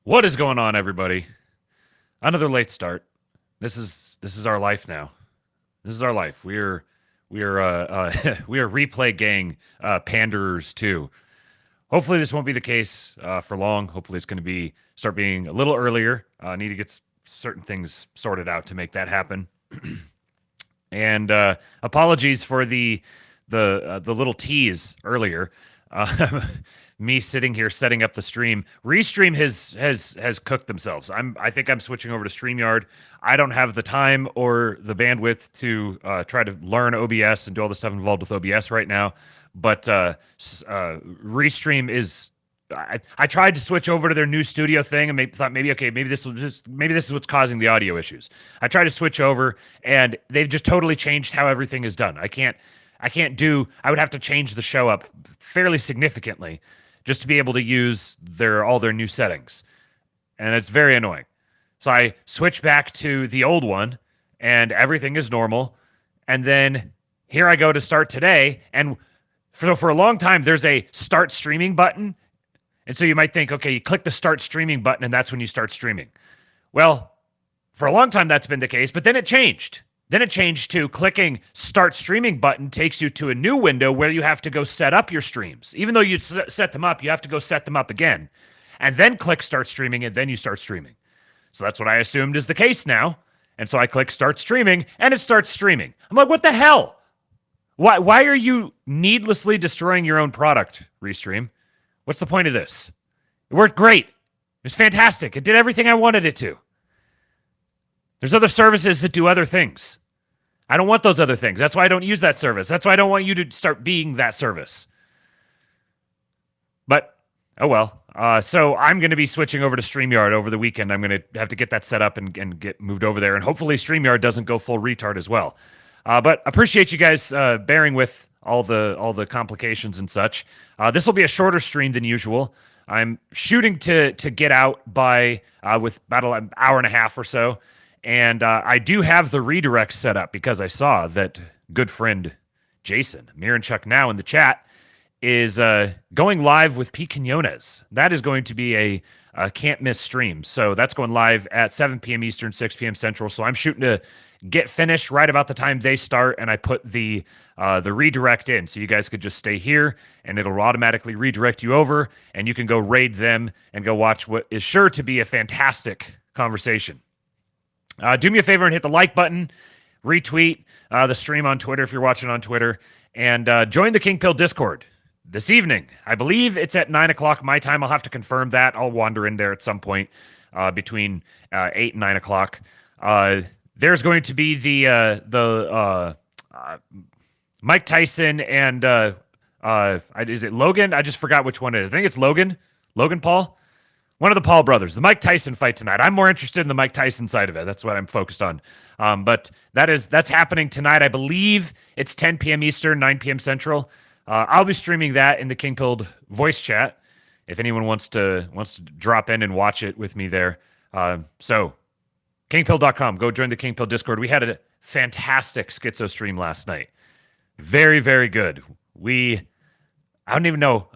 What is going on, everybody? Another late start. This is our life now. This is our life. We are we are replay gang panderers too. Hopefully this won't be the case for long. Hopefully it's going to start being a little earlier. I need to get certain things sorted out to make that happen. And apologies for the little tease earlier. Me sitting here setting up the stream. Restream has cooked themselves. I think I'm switching over to StreamYard. I don't have the time or the bandwidth to try to learn OBS and do all the stuff involved with OBS right now. But Restream is. I tried to switch over to their new studio thing and thought maybe this is what's causing the audio issues. I tried to switch over and they've just totally changed how everything is done. I would have to change the show up fairly significantly just to be able to use all their new settings. And it's very annoying. So I switched back to the old one and everything is normal. And then here I go to start today. And for a long time, there's a start streaming button. And so you might think, okay, you click the start streaming button and that's when you start streaming. Well, for a long time that's been the case, but then it changed. Then it changed to clicking start streaming button takes you to a new window where you have to go set up your streams. Even though you set them up, you have to go set them up again. And then click start streaming and then you start streaming. So that's what I assumed is the case now. And so I click start streaming and it starts streaming. I'm like, what the hell? Why are you needlessly destroying your own product, Restream? What's the point of this? It worked great. It was fantastic. It did everything I wanted it to. There's other services that do other things. I don't want those other things. That's why I don't use that service. That's why I don't want you to start being that service. But, oh well. So I'm going to be switching over to StreamYard over the weekend. I'm going to have to get that set up and get moved over there. And hopefully StreamYard doesn't go full retard as well. But appreciate you guys bearing with all the complications and such. This will be a shorter stream than usual. I'm shooting to get out by with about an hour and a half or so. And I do have the redirect set up because I saw that good friend Jason, Miranchuk now in the chat, is going live with Pete Quinones. That is going to be a can't miss stream. So that's going live at 7 p.m. Eastern, 6 p.m. Central. So I'm shooting to get finished right about the time they start, and I put the redirect in. So you guys could just stay here, and it'll automatically redirect you over, and you can go raid them and go watch what is sure to be a fantastic conversation. Do me a favor and hit the like button, retweet the stream on Twitter if you're watching on Twitter, and join the King Pill Discord this evening. I believe it's at 9 o'clock my time. I'll have to confirm that. I'll wander in there at some point between 8 and 9 o'clock. There's going to be the Mike Tyson and is it Logan? I just forgot which one it is. I think it's Logan Paul. One of the Paul brothers, the Mike Tyson fight tonight. I'm more interested in the Mike Tyson side of it. That's what I'm focused on. But that's happening tonight. I believe it's 10 p.m. Eastern, 9 p.m. Central. I'll be streaming that in the King Pilled voice chat if anyone wants to drop in and watch it with me there. So kingpill.com. Go join the King Pill Discord. We had a fantastic schizo stream last night. Very, very good. I don't even know.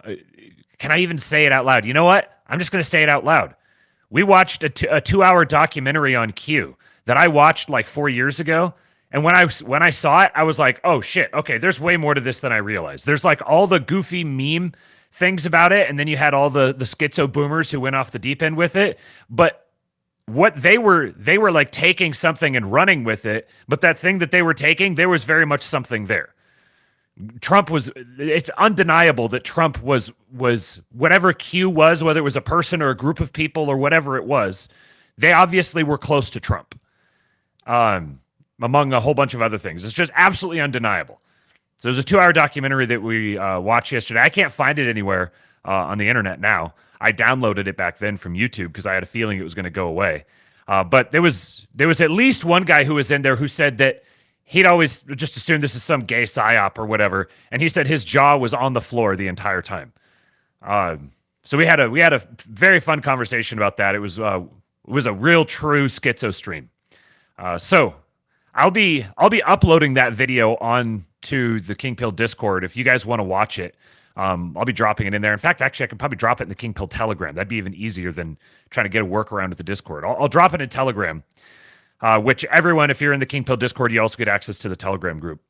Can I even say it out loud? You know what? I'm just going to say it out loud. we watched a 2-hour documentary on Q that I watched like 4 years ago. And when I saw it, I was like, oh shit, okay, there's way more to this than I realized. There's like all the goofy meme things about it, and then you had all the schizo boomers who went off the deep end with it. But what they were like taking something and running with it, but that thing that they were taking, there was very much something there. It's undeniable that Trump was whatever Q was, whether it was a person or a group of people or whatever it was, they obviously were close to Trump. Among a whole bunch of other things. It's just absolutely undeniable. So there's a 2-hour documentary that we watched yesterday. I can't find it anywhere on the internet now. I downloaded it back then from YouTube because I had a feeling it was going to go away. But there was at least one guy who was in there who said that he'd always just assumed this is some gay psyop or whatever, and he said his jaw was on the floor the entire time. So we had a very fun conversation about that. It was a real true schizo stream. So I'll be uploading that video on to the King Pill Discord if you guys want to watch it. I'll be dropping it in there. In fact, actually, I could probably drop it in the King Pill Telegram. That'd be even easier than trying to get a workaround at the Discord. I'll drop it in Telegram, which everyone, if you're in the King Pill Discord, you also get access to the Telegram group.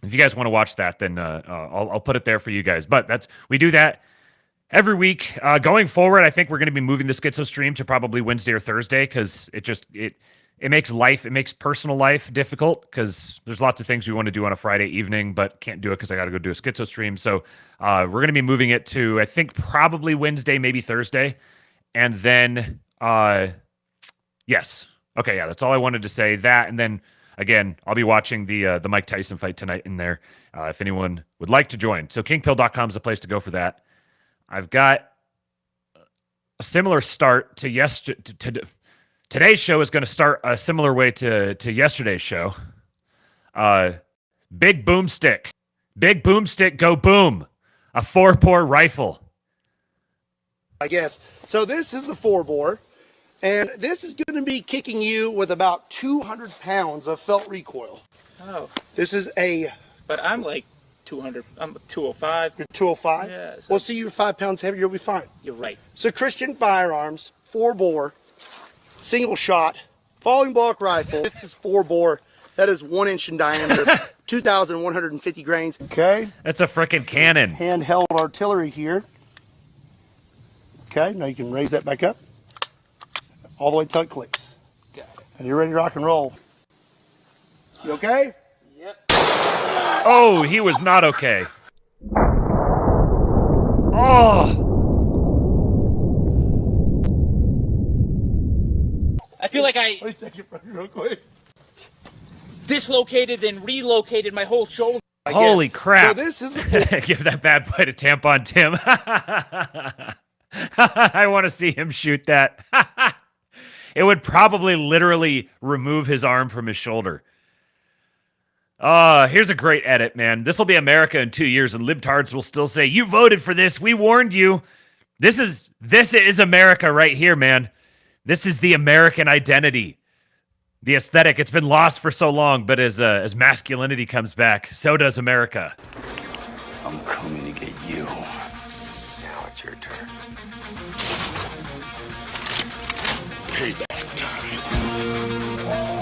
If you guys want to watch that, then I'll put it there for you guys. But we do that every week. Going forward, I think we're going to be moving the Schizo stream to probably Wednesday or Thursday because it makes personal life difficult because there's lots of things we want to do on a Friday evening, but can't do it because I got to go do a Schizo stream. So we're going to be moving it to, I think, probably Wednesday, maybe Thursday. And then, yes. Okay, yeah, that's all I wanted to say. That, and then, again, I'll be watching the Mike Tyson fight tonight in there if anyone would like to join. So kingpill.com is the place to go for that. I've got a similar start to today's show is going to start a similar way to yesterday's show. Big boomstick. Big boomstick, go boom. A 4-bore rifle. I guess. So this is the 4-bore, and this is going to be kicking you with about 200 pounds of felt recoil. Oh. This is a... But I'm like 200. I'm 205. You're 205? Yeah. So well, see, you're 5 pounds heavier, you'll be fine. You're right. So Christian Firearms, 4-bore, single shot, falling block rifle. This is 4-bore. That is 1 inch in diameter, 2,150 grains. Okay. That's a frickin' cannon. Handheld artillery here. Okay, now you can raise that back up. All the way till it clicks. Got it. And you're ready to rock and roll. You okay? Yep. Oh, he was not okay. Oh. I feel like I Let me take it from you real quick. dislocated and relocated my whole shoulder. Holy crap. So this is Give that bad boy to tampon Tim. I want to see him shoot that. It would probably literally remove his arm from his shoulder. Here's a great edit, man. This will be America in 2 years, and libtards will still say, "You voted for this. We warned you." This is America right here, man. This is the American identity. The aesthetic. It's been lost for so long, but as masculinity comes back, so does America. I'm coming to get you. Now it's your turn. Payback time.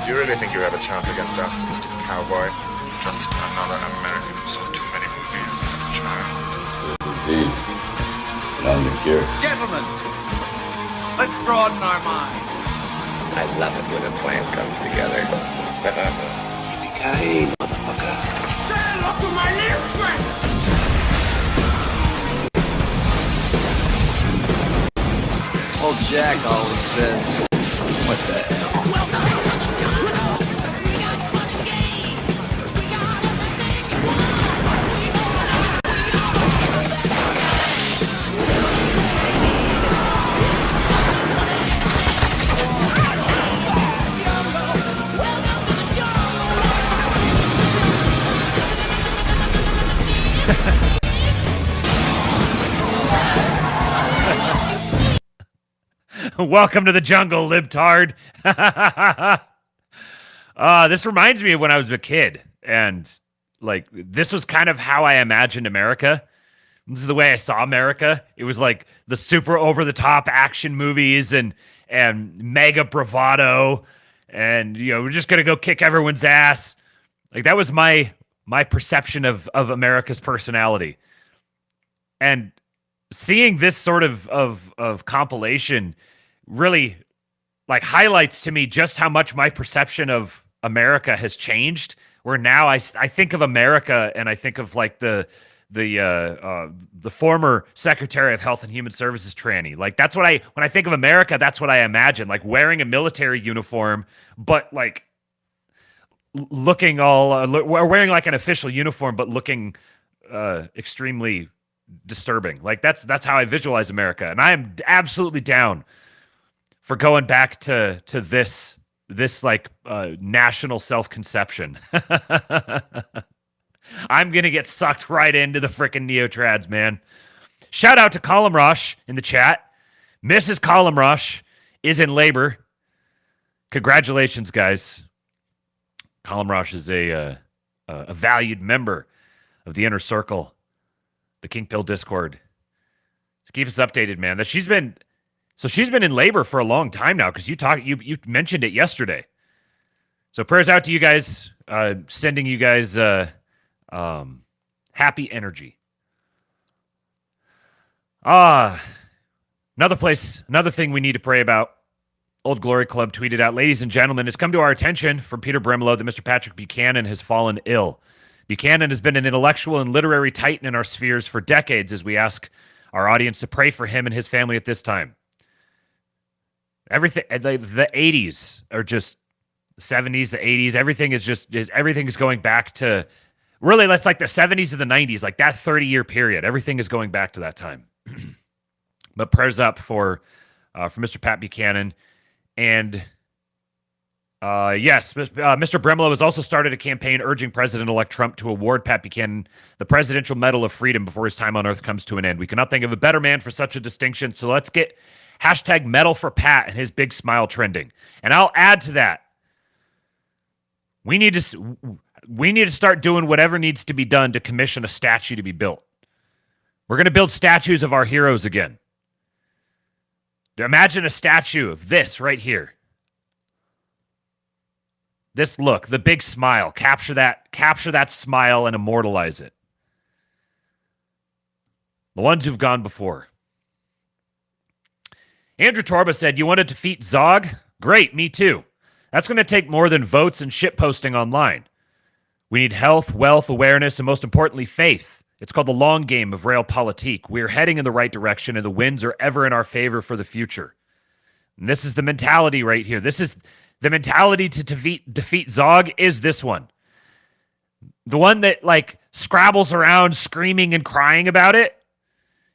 You really think you have a chance against us, Mr. Cowboy? Just another American who saw too many movies as a child. Disease. And I'm the cure. Gentlemen, let's broaden our minds. I love it when a plan comes together. Yippee-ki-yay, motherfucker. Say hello to my little friend. Old Jack always says, what the hell? Welcome to the jungle, libtard. This reminds me of when I was a kid, and like this was kind of how I imagined America, This is the way I saw America. It was like the super over-the-top action movies and mega bravado, and we're just gonna go kick everyone's ass. Like that was my perception of America's personality. And seeing this sort of compilation really like highlights to me just how much my perception of America has changed. Where now I think of America and I think of like the former Secretary of Health and Human Services tranny. Like that's what when I think of America, that's what I imagine. Like wearing a military uniform, but like looking all wearing like an official uniform, but looking extremely disturbing. Like that's how I visualize America, and I am absolutely down for going back to this like national self-conception. I'm gonna get sucked right into the frickin' neo-trads, man. Shout out to Column Rush in the chat. Mrs. Column Rush is in labor. Congratulations, guys. Column Rush is a valued member of the inner circle, the King Pill Discord. Just keep us updated, man. That she's been in labor for a long time now, because you mentioned it yesterday. So prayers out to you guys, sending you guys happy energy. Another thing we need to pray about. Old Glory Club tweeted out, ladies and gentlemen, it's come to our attention from Peter Brimlow that Mr. Patrick Buchanan has fallen ill. Buchanan has been an intellectual and literary titan in our spheres for decades, as we ask our audience to pray for him and his family at this time. Everything, the 80s are just 70s, the 80s, everything is going back to, really, that's like the 70s to the 90s, like that 30-year period. Everything is going back to that time. But prayers up for Mr. Pat Buchanan. And yes, Mr. Bremlow has also started a campaign urging President-elect Trump to award Pat Buchanan the Presidential Medal of Freedom before his time on Earth comes to an end. We cannot think of a better man for such a distinction, so let's get hashtag medal for Pat and his big smile trending. And I'll add to that, we need to start doing whatever needs to be done to commission a statue to be built. We're going to build statues of our heroes again. Imagine a statue of this right here. This look, the big smile. Capture that smile and immortalize it. The ones who've gone before. Andrew Torba said, you want to defeat Zog? Great, me too. That's going to take more than votes and shitposting online. We need health, wealth, awareness, and most importantly, faith. It's called the long game of realpolitik. We're heading in the right direction, and the winds are ever in our favor for the future. And this is the mentality right here. This is the mentality to defeat Zog is this one. The one that, like, scrabbles around screaming and crying about it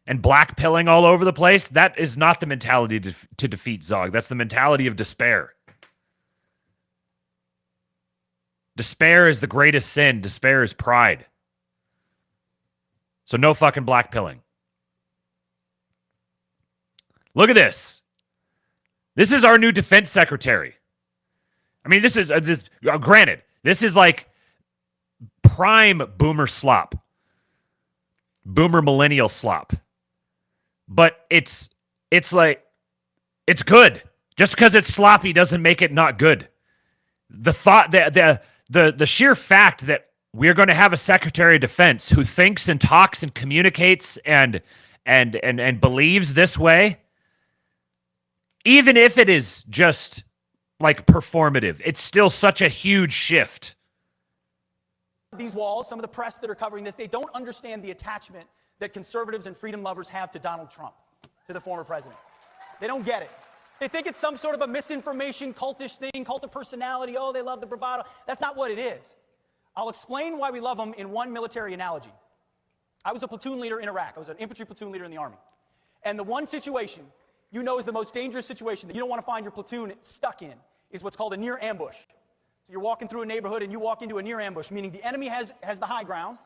and blackpilling all over the place. That is not the mentality to defeat Zog. That's the mentality of despair. Despair is the greatest sin. Despair is pride. So no fucking blackpilling. Look at this. This is our new defense secretary. I mean, this is granted, this is like prime boomer slop. Boomer millennial slop. But it's like, it's good. Just because it's sloppy doesn't make it not good. The thought that the sheer fact that we're going to have a Secretary of Defense who thinks and talks and communicates and believes this way, even if it is just like performative, it's still such a huge shift. These walls, some of the press that are covering this, they don't understand the attachment that conservatives and freedom lovers have to Donald Trump, to the former president. They don't get it. They think it's some sort of a misinformation, cultish thing, cult of personality. Oh, they love the bravado. That's not what it is. I'll explain why we love them in one military analogy. I was a platoon leader in Iraq. I was an infantry platoon leader in the Army. And the one situation you know is the most dangerous situation that you don't want to find your platoon stuck in is what's called a near ambush. So you're walking through a neighborhood and you walk into a near ambush, meaning the enemy has the high ground,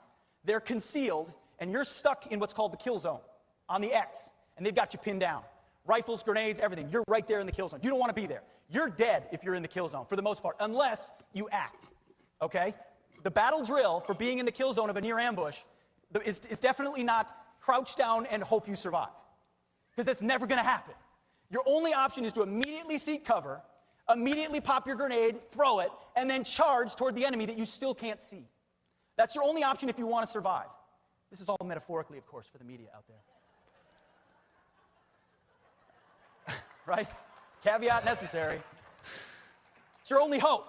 they're concealed, and you're stuck in what's called the kill zone on the X, and they've got you pinned down. Rifles, grenades, everything. You're right there in the kill zone. You don't want to be there. You're dead if you're in the kill zone, for the most part, unless you act, okay? The battle drill for being in the kill zone of a near ambush is definitely not crouch down and hope you survive. Because that's never going to happen. Your only option is to immediately seek cover, immediately pop your grenade, throw it, and then charge toward the enemy that you still can't see. That's your only option if you want to survive. This is all metaphorically, of course, for the media out there. Right? Caveat necessary. It's your only hope.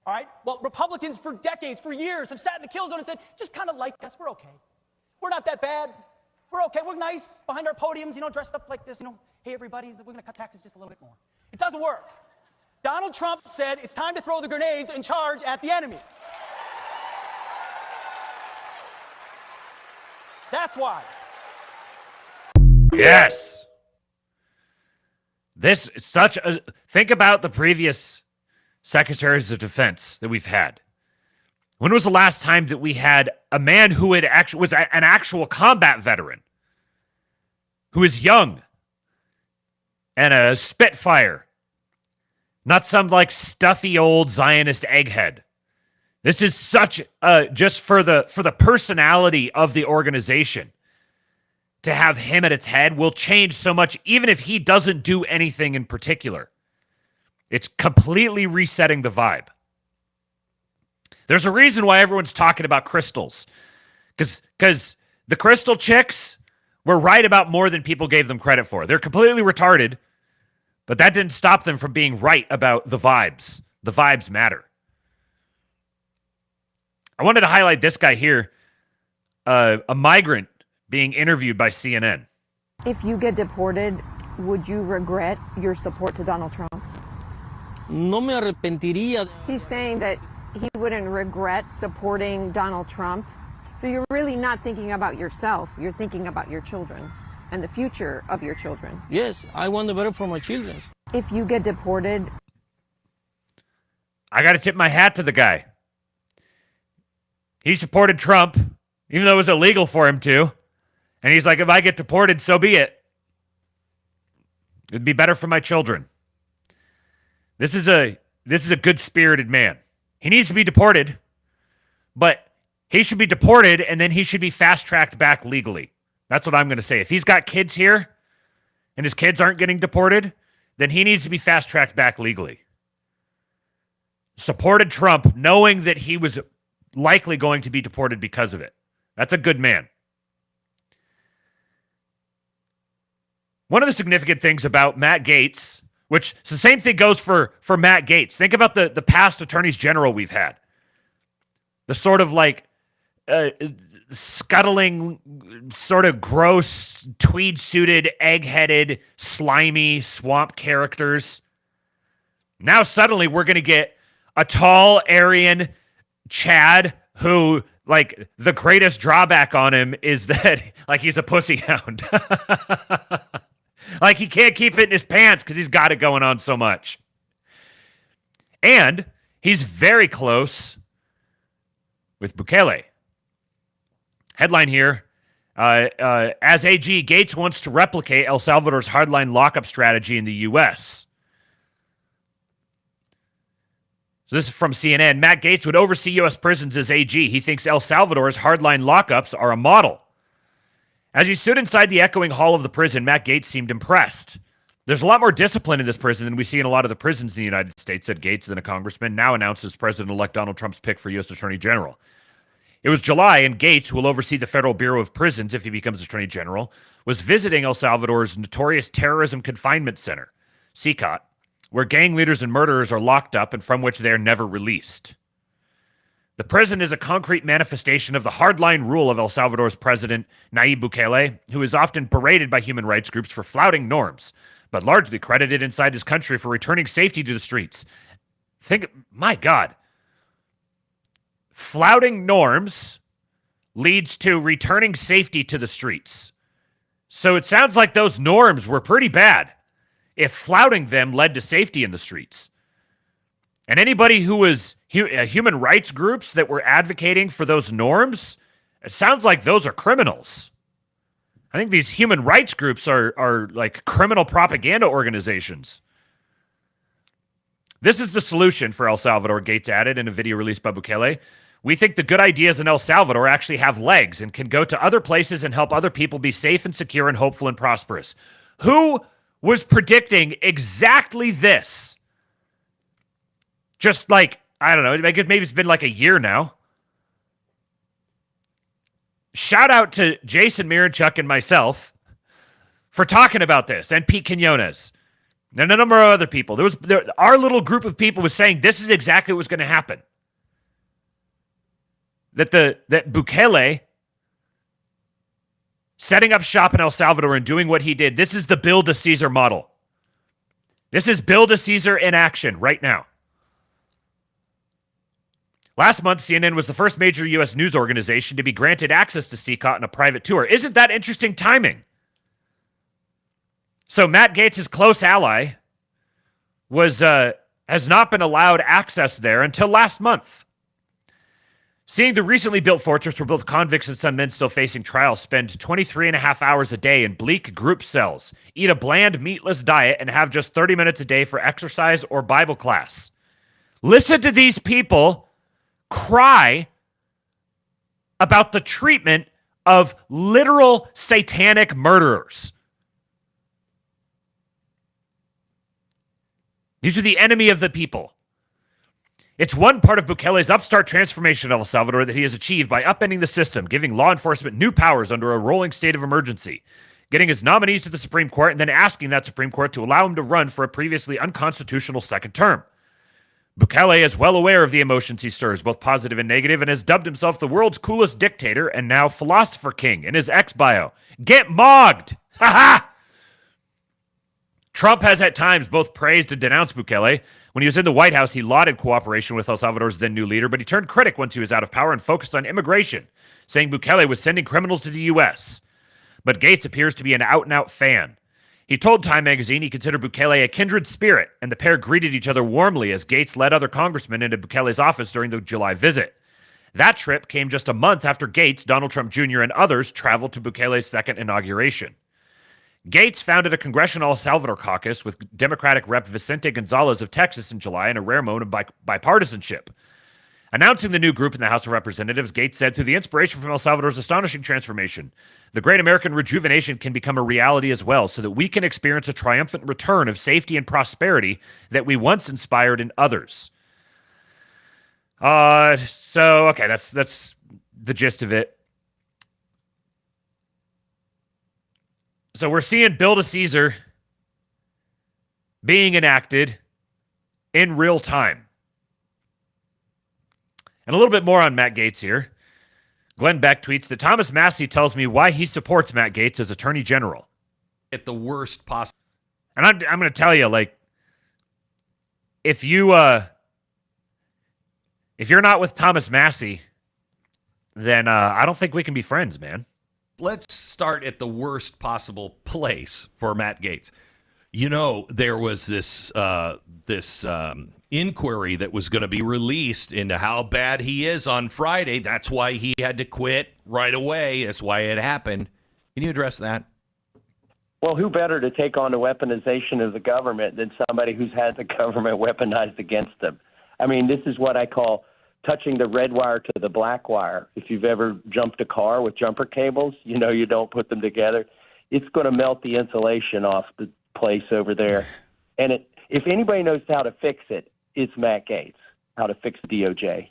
All right? Well, Republicans for decades, for years, have sat in the kill zone and said, just kind of like us. We're okay. We're not that bad. We're okay. We're nice behind our podiums, dressed up like this. Hey, everybody, we're going to cut taxes just a little bit more. It doesn't work. Donald Trump said it's time to throw the grenades and charge at the enemy. That's why. Yes. This is such a... Think about the previous secretaries of defense that we've had. When was the last time that we had a man who had was an actual combat veteran, who is young and a spitfire, not some stuffy old Zionist egghead? This is such just for the personality of the organization. To have him at its head will change so much, even if he doesn't do anything in particular. It's completely resetting the vibe. There's a reason why everyone's talking about crystals. Because the crystal chicks were right about more than people gave them credit for. They're completely retarded, but that didn't stop them from being right about the vibes. The vibes matter. I wanted to highlight this guy here, a migrant being interviewed by CNN. If you get deported, would you regret your support to Donald Trump? No me arrepentiría. He's saying that he wouldn't regret supporting Donald Trump. So you're really not thinking about yourself. You're thinking about your children and the future of your children. Yes, I want the better for my children. If you get deported... I got to tip my hat to the guy. He supported Trump, even though it was illegal for him to. And he's like, if I get deported, so be it. It'd be better for my children. This is a good-spirited man. He needs to be deported, but he should be deported, and then he should be fast-tracked back legally. That's what I'm going to say. If he's got kids here, and his kids aren't getting deported, then he needs to be fast-tracked back legally. Supported Trump, knowing that he was likely going to be deported because of it. That's a good man. One of the significant things about Matt Gaetz, which the same thing goes for Matt Gaetz. Think about the past attorneys general we've had. The sort of scuttling, sort of gross, tweed-suited, egg-headed, slimy swamp characters. Now suddenly we're going to get a tall Aryan Chad who, the greatest drawback on him is that, he's a pussy hound. He can't keep it in his pants because he's got it going on so much. And he's very close with Bukele. Headline here, as AG, Gaetz wants to replicate El Salvador's hardline lockup strategy in the U.S. So this is from CNN. Matt Gaetz would oversee U.S. prisons as AG. He thinks El Salvador's hardline lockups are a model. As he stood inside the echoing hall of the prison, Matt Gaetz seemed impressed. There's a lot more discipline in this prison than we see in a lot of the prisons in the United States, said Gaetz, then a congressman, now announces President-elect Donald Trump's pick for U.S. Attorney General. It was July, and Gaetz, who will oversee the Federal Bureau of Prisons if he becomes Attorney General, was visiting El Salvador's notorious terrorism confinement center, CCOT, where gang leaders and murderers are locked up and from which they are never released. The prison is a concrete manifestation of the hardline rule of El Salvador's president, Nayib Bukele, who is often berated by human rights groups for flouting norms, but largely credited inside his country for returning safety to the streets. My God. Flouting norms leads to returning safety to the streets. So it sounds like those norms were pretty bad if flouting them led to safety in the streets. And anybody who was human rights groups that were advocating for those norms, it sounds like those are criminals. I think these human rights groups are like criminal propaganda organizations. This is the solution for El Salvador, Gaetz added in a video released by Bukele. We think the good ideas in El Salvador actually have legs and can go to other places and help other people be safe and secure and hopeful and prosperous. Who was predicting exactly this? Just like, I don't know, maybe it's been like a year now. Shout out to Jason Miranchuk and myself for talking about this, and Pete Quinones and a number of other people. Our little group of people was saying this is exactly what was going to happen. That Bukele setting up shop in El Salvador and doing what he did, this is the build a Caesar model. This is build a Caesar in action right now. Last month, CNN was the first major U.S. news organization to be granted access to CCOT on a private tour. Isn't that interesting timing? So Matt Gaetz' close ally has not been allowed access there until last month. Seeing the recently built fortress where both convicts and some men still facing trial spend 23 and a half hours a day in bleak group cells, eat a bland, meatless diet, and have just 30 minutes a day for exercise or Bible class. Listen to these people cry about the treatment of literal satanic murderers. These are the enemy of the people. It's one part of Bukele's upstart transformation of El Salvador that he has achieved by upending the system, giving law enforcement new powers under a rolling state of emergency, getting his nominees to the Supreme Court, and then asking that Supreme Court to allow him to run for a previously unconstitutional second term. Bukele is well aware of the emotions he stirs, both positive and negative, and has dubbed himself the world's coolest dictator and now philosopher king in his ex-bio. Get mogged! Ha ha! Trump has at times both praised and denounced Bukele. When he was in the White House, he lauded cooperation with El Salvador's then new leader, but he turned critic once he was out of power and focused on immigration, saying Bukele was sending criminals to the U.S. But Gaetz appears to be an out-and-out fan. He told Time magazine he considered Bukele a kindred spirit, and the pair greeted each other warmly as Gaetz led other congressmen into Bukele's office during the July visit. That trip came just a month after Gaetz, Donald Trump Jr., and others traveled to Bukele's second inauguration. Gaetz founded a congressional El Salvador caucus with Democratic Rep. Vicente Gonzalez of Texas in July in a rare moment of bipartisanship. Announcing the new group in the House of Representatives, Gaetz said, through the inspiration from El Salvador's astonishing transformation, the great American rejuvenation can become a reality as well, so that we can experience a triumphant return of safety and prosperity that we once inspired in others. Okay, that's the gist of it. So we're seeing Build a Caesar being enacted in real time. And a little bit more on Matt Gaetz here. Glenn Beck tweets that Thomas Massie tells me why he supports Matt Gaetz as Attorney General. At the worst possible. And I'm going to tell you, like, if you're not with Thomas Massie, then I don't think we can be friends, man. Let's start at the worst possible place for Matt Gaetz. You know, there was this inquiry that was going to be released into how bad he is on Friday. That's why he had to quit right away. That's why it happened. Can you address that? Well, who better to take on the weaponization of the government than somebody who's had the government weaponized against them? I mean, this is what I call touching the red wire to the black wire. If you've ever jumped a car with jumper cables, you know you don't put them together. It's going to melt the insulation off the place over there. And if anybody knows how to fix it, it's Matt Gaetz, how to fix the DOJ.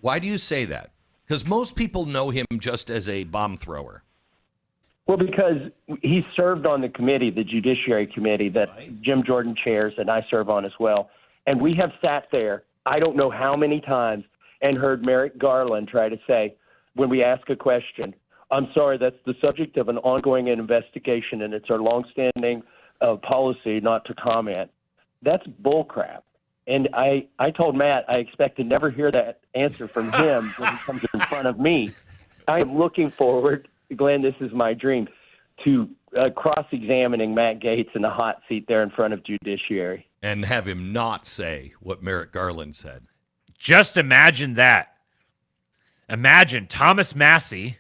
Why do you say that? Because most people know him just as a bomb thrower. Well, because he served on the committee, the Judiciary Committee, that Jim Jordan chairs and I serve on as well. And we have sat there, I don't know how many times, and heard Merrick Garland try to say, when we ask a question, I'm sorry, that's the subject of an ongoing investigation, and it's our longstanding policy not to comment. That's bullcrap. And I told Matt I expect to never hear that answer from him when he comes in front of me. I am looking forward, Glenn, this is my dream, to cross-examining Matt Gaetz in the hot seat there in front of Judiciary. And have him not say what Merrick Garland said. Just imagine that. Imagine Thomas Massie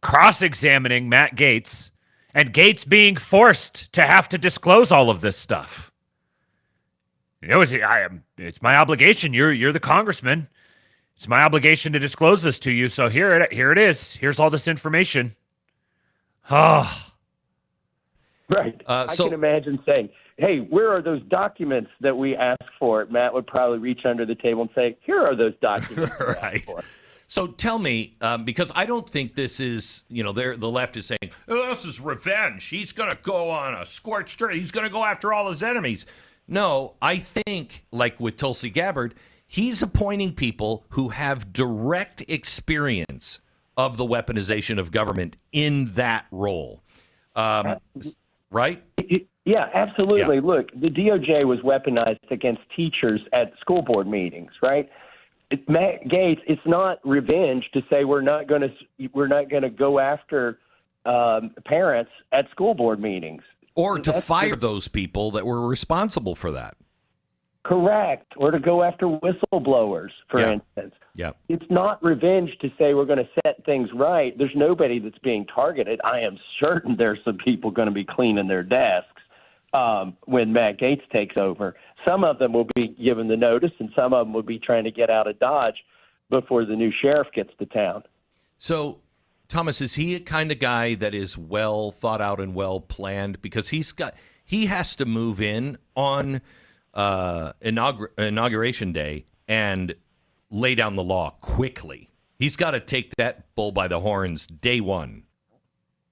cross-examining Matt Gaetz and Gaetz being forced to have to disclose all of this stuff. You know, it's my obligation. You're the congressman. it's my obligation to disclose this to you. So here it is. Here's all this information. Ah. Right. I can imagine saying, hey, where are those documents that we asked for? Matt would probably reach under the table and say, here are those documents. Right. So tell me, because I don't think this is, the left is saying, oh, this is revenge. He's going to go on a scorched earth. He's going to go after all his enemies. No, I think, like with Tulsi Gabbard, he's appointing people who have direct experience of the weaponization of government in that role. Right? Yeah, absolutely. Yeah. Look, the DOJ was weaponized against teachers at school board meetings, right? Matt Gaetz, it's not revenge to say we're not going to go after parents at school board meetings, or to fire those people that were responsible for that. Correct, or to go after whistleblowers, for instance. Yeah, it's not revenge to say we're going to set things right. There's nobody that's being targeted. I am certain there's some people going to be cleaning their desks when Matt Gaetz takes over. Some of them will be given the notice, and some of them will be trying to get out of Dodge before the new sheriff gets to town. So, Thomas, is he a kind of guy that is well thought out and well planned? Because he has to move in on inauguration day and lay down the law quickly. He's got to take that bull by the horns day one.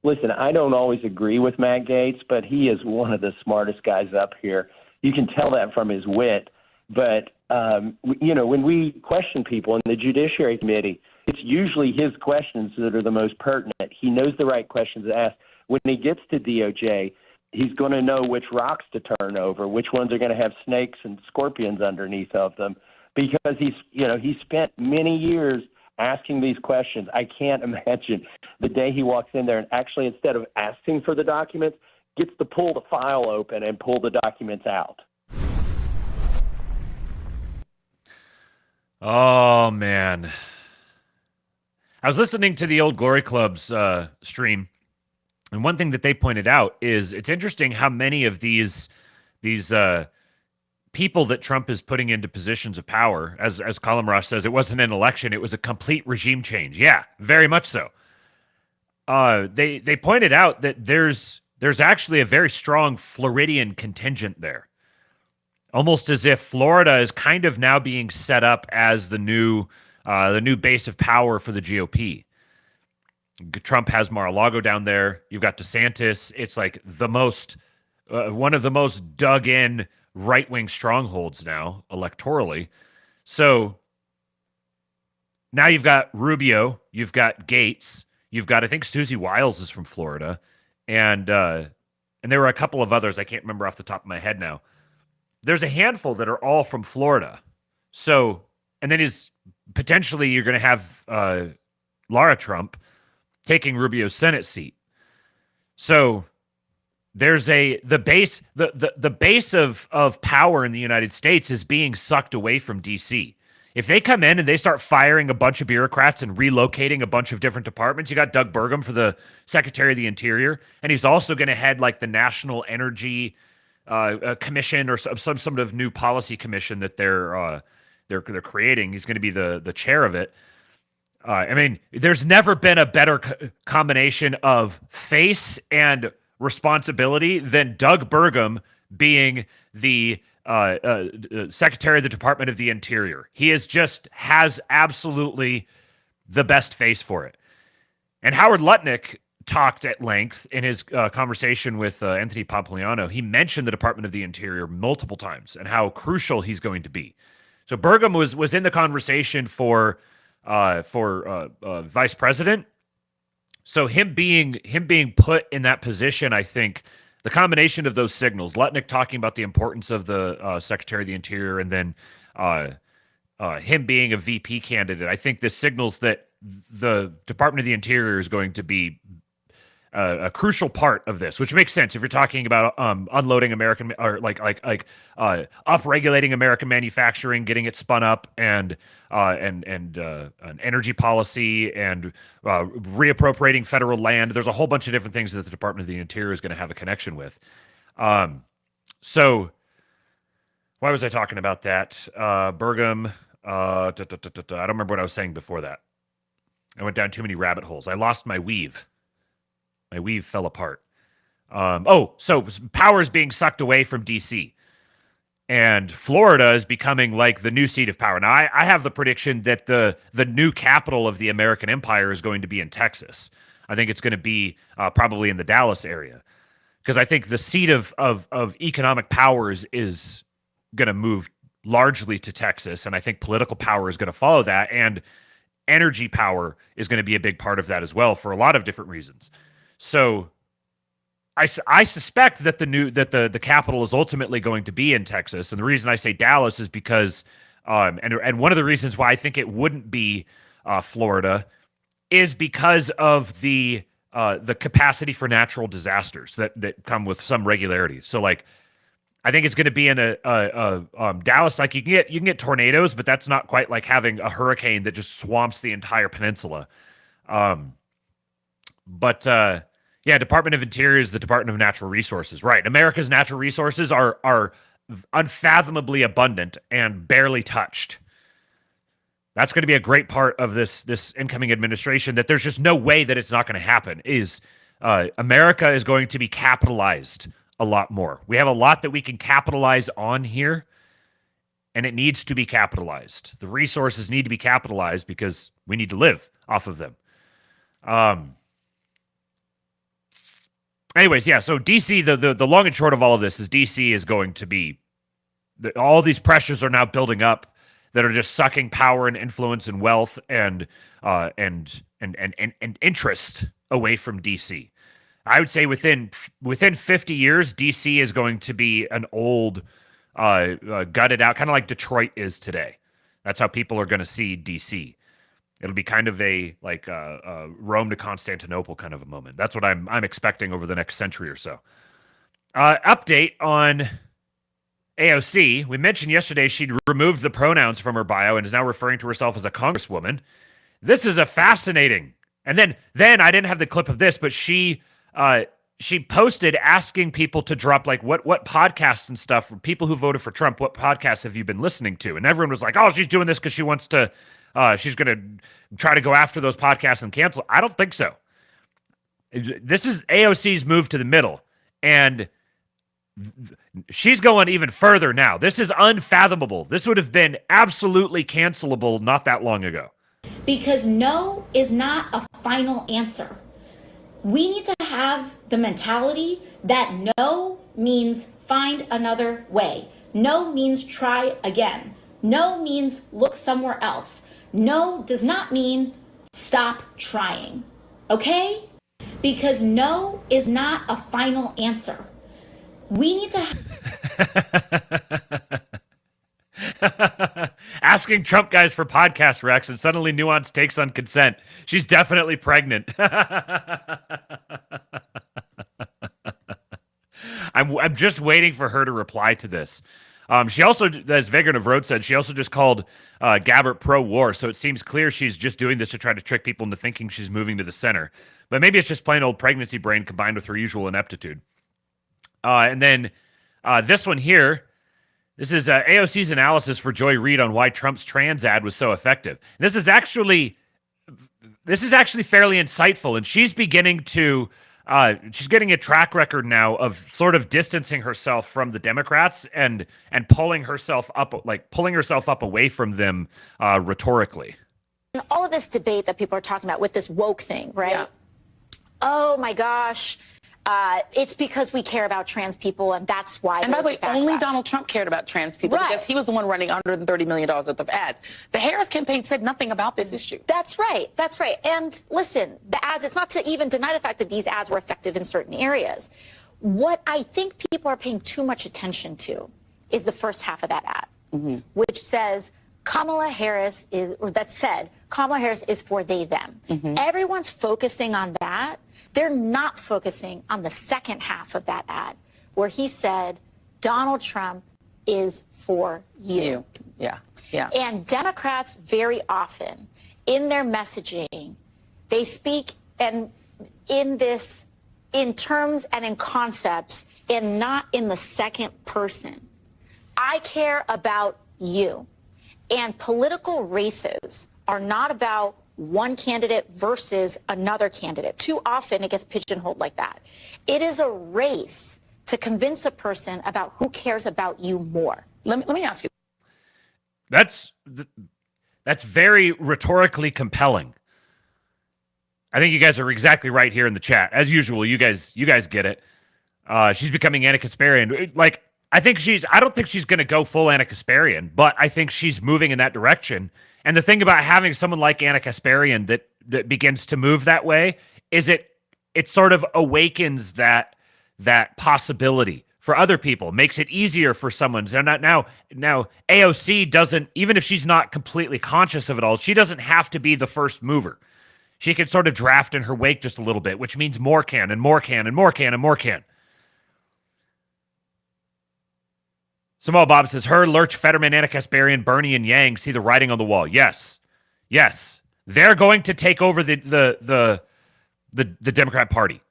Listen, I don't always agree with Matt Gaetz, but he is one of the smartest guys up here. You can tell that from his wit. But, when we question people in the Judiciary Committee, it's usually his questions that are the most pertinent. He knows the right questions to ask. When he gets to DOJ, he's going to know which rocks to turn over, which ones are going to have snakes and scorpions underneath of them, because he spent many years asking these questions. I can't imagine the day he walks in there and actually, instead of asking for the documents, gets to pull the file open and pull the documents out. Oh, man. I was listening to the old Glory Club's stream, and one thing that they pointed out is it's interesting how many of these people that Trump is putting into positions of power, as Colin Ross says, it wasn't an election, it was a complete regime change. Yeah, very much so. They pointed out that there's actually a very strong Floridian contingent there. Almost as if Florida is kind of now being set up as the new base of power for the GOP. Trump has Mar-a-Lago down there. You've got DeSantis. It's like the most one of the most dug in right-wing strongholds now electorally. So now you've got Rubio, you've got Gaetz, you've got, I think Susie Wiles is from Florida, and there were a couple of others I can't remember off the top of my head now. There's a handful that are all from Florida. So, and then potentially you're going to have Lara Trump taking Rubio's Senate seat. So there's the base of power in the United States is being sucked away from DC. If they come in and they start firing a bunch of bureaucrats and relocating a bunch of different departments, you got Doug Burgum for the Secretary of the Interior, and he's also going to head like the National Energy Commission or some sort of new policy commission that they're creating. He's going to be the chair of it. I mean, there's never been a better combination of face and responsibility than Doug Burgum being the Secretary of the Department of the Interior. He has absolutely the best face for it. And Howard Lutnick talked at length in his conversation with Anthony Pompliano. He mentioned the Department of the Interior multiple times and how crucial he's going to be. So Burgum was in the conversation for vice president. So him being put in that position, I think the combination of those signals, Lutnick talking about the importance of the Secretary of the Interior, and then him being a VP candidate, I think this signals that the Department of the Interior is going to be a crucial part of this, which makes sense if you're talking about unloading American, or upregulating American manufacturing, getting it spun up, and an energy policy, and reappropriating federal land. There's a whole bunch of different things that the Department of the Interior is going to have a connection with. So why was I talking about that? Burgum. I don't remember what I was saying before that. I went down too many rabbit holes. I lost my weave. My weave fell apart. So power is being sucked away from DC. And Florida is becoming like the new seat of power. Now, I have the prediction that the new capital of the American empire is going to be in Texas. I think it's going to be probably in the Dallas area. Because I think the seat of economic powers is going to move largely to Texas. And I think political power is going to follow that. And energy power is going to be a big part of that as well for a lot of different reasons. So I suspect that the capital is ultimately going to be in Texas, and the reason I say Dallas is because and one of the reasons why I think it wouldn't be Florida is because of the capacity for natural disasters that come with some regularity. So like I think it's going to be in a Dallas. Like you can get tornadoes, but that's not quite like having a hurricane that just swamps the entire peninsula. Yeah, Department of Interior is the Department of Natural Resources. Right. America's natural resources are unfathomably abundant and barely touched. That's going to be a great part of this incoming administration, that there's just no way that it's not going to happen, is America is going to be capitalized a lot more. We have a lot that we can capitalize on here, and it needs to be capitalized. The resources need to be capitalized because we need to live off of them. Anyways, yeah, so DC, the long and short of all of this is DC is going to be, all these pressures are now building up that are just sucking power and influence and wealth and interest away from DC. I would say within 50 years, DC is going to be an old, gutted out, kind of like Detroit is today. That's how people are going to see DC. It'll be kind of a Rome to Constantinople kind of a moment. That's what I'm expecting over the next century or so. Update on AOC. We mentioned yesterday she'd removed the pronouns from her bio and is now referring to herself as a congresswoman. This is a fascinating. And then I didn't have the clip of this, but she posted asking people to drop like what podcasts and stuff for people who voted for Trump. What podcasts have you been listening to? And everyone was like, "Oh, she's doing this because she wants to." She's going to try to go after those podcasts and cancel. I don't think so. This is AOC's move to the middle, and she's going even further now. This is unfathomable. This would have been absolutely cancelable not that long ago. Because no is not a final answer. We need to have the mentality that no means find another way. No means try again. No means look somewhere else. No does not mean stop trying, okay? Because no is not a final answer. We need to... Asking Trump guys for podcast Rex, and suddenly Nuance takes on consent. She's definitely pregnant. I'm just waiting for her to reply to this. She also, as Vagrant of Road said, she also just called Gabbert pro-war, so it seems clear she's just doing this to try to trick people into thinking she's moving to the center. But maybe it's just plain old pregnancy brain combined with her usual ineptitude. And then this one here, this is AOC's analysis for Joy Reid on why Trump's trans ad was so effective. This is actually fairly insightful, and she's beginning to... she's getting a track record now of sort of distancing herself from the Democrats and pulling herself up away from them rhetorically. And all of this debate that people are talking about with this woke thing, right? Yeah. Oh my gosh. It's because we care about trans people, and that's why. And by the way, only Donald Trump cared about trans people because he was the one running $130 million worth of ads. The Harris campaign said nothing about this issue. That's right. That's right. And listen, the ads, it's not to even deny the fact that these ads were effective in certain areas. What I think people are paying too much attention to is the first half of that ad, which says Kamala Harris is for they, them. Everyone's focusing on that. They're not focusing on the second half of that ad, where he said, Donald Trump is for you. Yeah. And Democrats very often, in their messaging, they speak in terms and in concepts and not in the second person. I care about you. And political races are not about one candidate versus another candidate. Too often it gets pigeonholed like that. It is a race to convince a person about who cares about you more. Let me ask you. That's very rhetorically compelling. I think you guys are exactly right here in the chat. As usual, you guys get it. She's becoming Anna Kasparian. Like, I don't think she's going to go full Anna Kasparian, but I think she's moving in that direction. And the thing about having someone like Anna Kasparian that begins to move that way is it sort of awakens that possibility for other people, makes it easier for someone. So now AOC doesn't, even if she's not completely conscious of it all, she doesn't have to be the first mover. She can sort of draft in her wake just a little bit, which means more can and more can and more can and more can. Samal Bob says, her, Lurch, Fetterman, Anna Kasparian, Bernie, and Yang see the writing on the wall. Yes. They're going to take over the Democrat Party.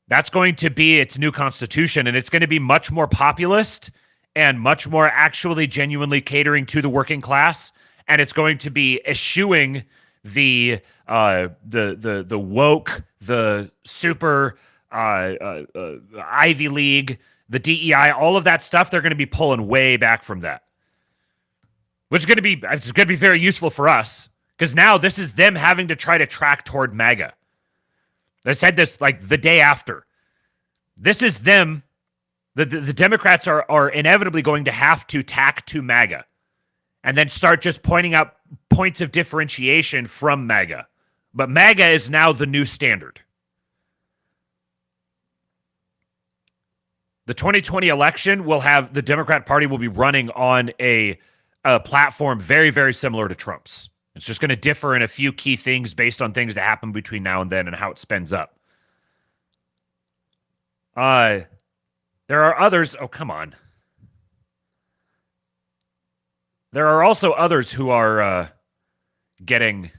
That's going to be its new constitution, and it's going to be much more populist and much more actually genuinely catering to the working class, and it's going to be eschewing the woke, the super Ivy League, the DEI, all of that stuff. They're going to be pulling way back from that, which is going to be very useful for us, because now this is them having to try to track toward MAGA. They said this like the day after. This is them. The Democrats are inevitably going to have to tack to MAGA and then start just pointing out points of differentiation from MAGA. But MAGA is now the new standard. The 2020 election will have the Democrat Party will be running on a platform very, very similar to Trump's. It's just going to differ in a few key things based on things that happen between now and then and how it spends up. There are others. Oh, come on. There are also others who are getting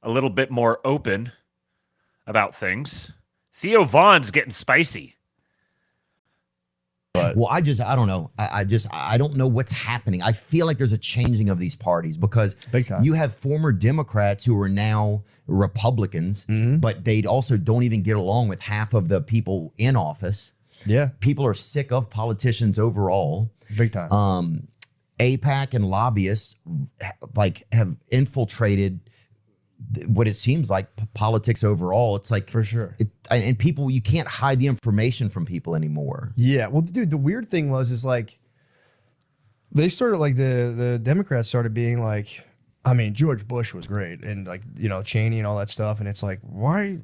a little bit more open about things. Theo Vaughn's getting spicy. Well, I don't know. I don't know what's happening. I feel like there's a changing of these parties, because you have former Democrats who are now Republicans, but they also don't even get along with half of the people in office. Yeah. People are sick of politicians overall. Big time. AIPAC and lobbyists have infiltrated what it seems like politics overall. It's like, for sure. And people, you can't hide the information from people anymore. Yeah. Well, dude, the weird thing is they started the Democrats started being like, I mean, George Bush was great, and Cheney and all that stuff. And it's like, why?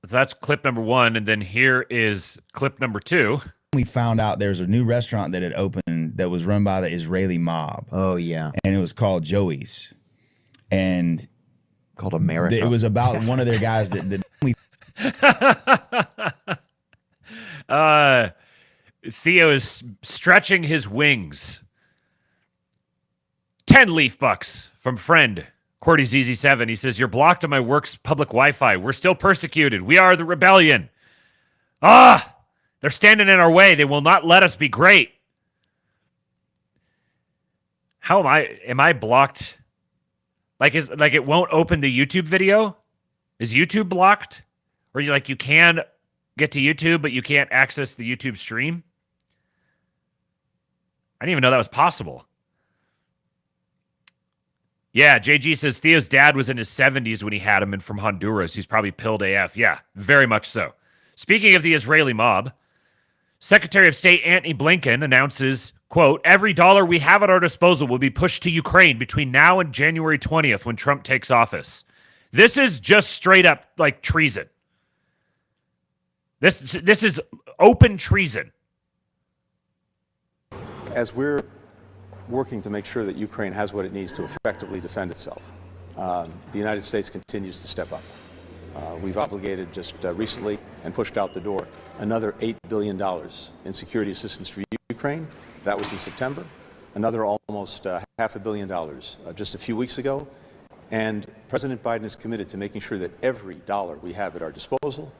That's clip number one. And then here is clip number two. We found out there's a new restaurant that had opened that was run by the Israeli mob. Oh yeah. And it was called Joey's. And called America. It was about one of their guys that we. Theo is stretching his wings. 10 leaf bucks from friend Cordy's Easy7. He says, "You're blocked on my work's public Wi-Fi. We're still persecuted. We are the rebellion. They're standing in our way. They will not let us be great." How am I blocked? It won't open the YouTube video? Is YouTube blocked? Or you can get to YouTube, but you can't access the YouTube stream? I didn't even know that was possible. Yeah, JG says Theo's dad was in his 70s when he had him and from Honduras. He's probably pilled AF. Yeah, very much so. Speaking of the Israeli mob, Secretary of State Antony Blinken announces, quote, "Every dollar we have at our disposal will be pushed to Ukraine between now and January 20th when Trump takes office." This is just straight up treason. This is open treason. As we're working to make sure that Ukraine has what it needs to effectively defend itself, the United States continues to step up. We've obligated just recently and pushed out the door another $8 billion in security assistance for Ukraine. That was in September. Another almost $500 million just a few weeks ago. And President Biden is committed to making sure that every dollar we have at our disposal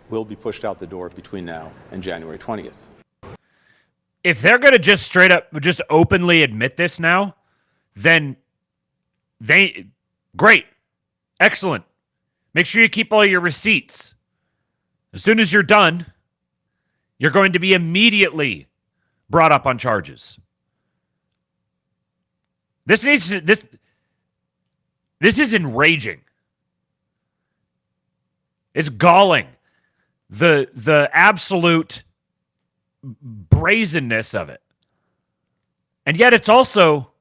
will be pushed out the door between now and January 20th. if they're going to just straight up, just openly admit this now, then great, excellent. Make sure you keep all your receipts. As soon as you're done, you're going to be immediately brought up on charges. This is enraging. It's galling. The absolute brazenness of it. And yet it's also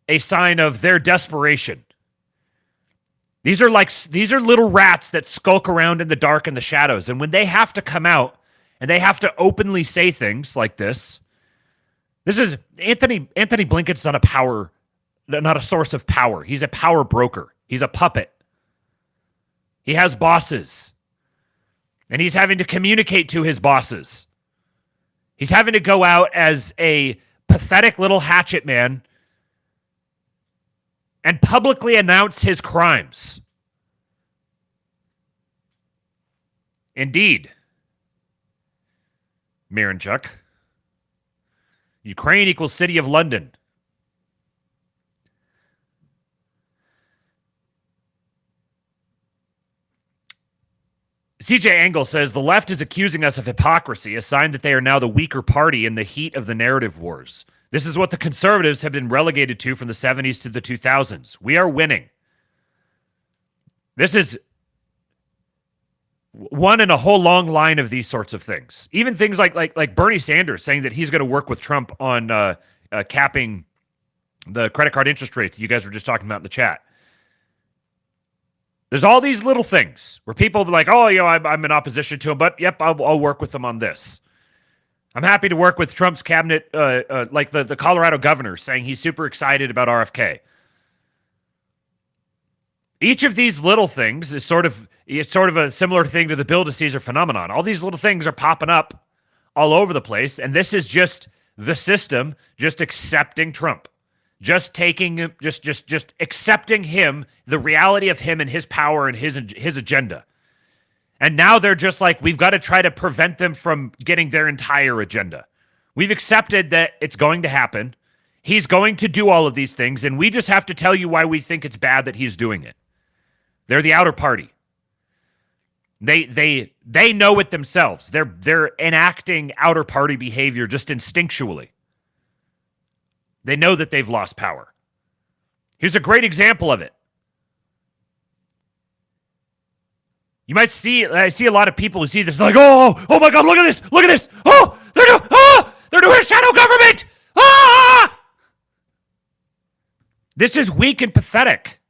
a sign of their desperation. These are little rats that skulk around in the dark and the shadows. And when they have to come out and they have to openly say things like this is Anthony Blinken's not a source of power. He's a power broker. He's a puppet. He has bosses. And he's having to communicate to his bosses. He's having to go out as a pathetic little hatchet man and publicly announce his crimes. Indeed. Miranchuk. Ukraine equals City of London. CJ Engel says the left is accusing us of hypocrisy, a sign that they are now the weaker party in the heat of the narrative wars. This is what the conservatives have been relegated to from the 70s to the 2000s. We are winning. This is one in a whole long line of these sorts of things. Even things like Bernie Sanders saying that he's going to work with Trump on capping the credit card interest rates that you guys were just talking about in the chat. There's all these little things where people will be like, oh, I'm in opposition to him, but yep, I'll work with him on this. I'm happy to work with Trump's cabinet, like the Colorado governor saying he's super excited about RFK. Each of these little things is sort of a similar thing to the Bill to Caesar phenomenon. All these little things are popping up all over the place, and this is just the system just accepting Trump. Just accepting him, the reality of him and his power and his agenda. And now they're just like, we've got to try to prevent them from getting their entire agenda. We've accepted that it's going to happen. He's going to do all of these things, and we just have to tell you why we think it's bad that he's doing it. They're the outer party. They know it themselves. They're enacting outer party behavior just instinctually. They know that they've lost power. Here's a great example of it. You might see, I see a lot of people who see this like, oh my God, look at this, oh, they're doing a shadow government, ah! This is weak and pathetic.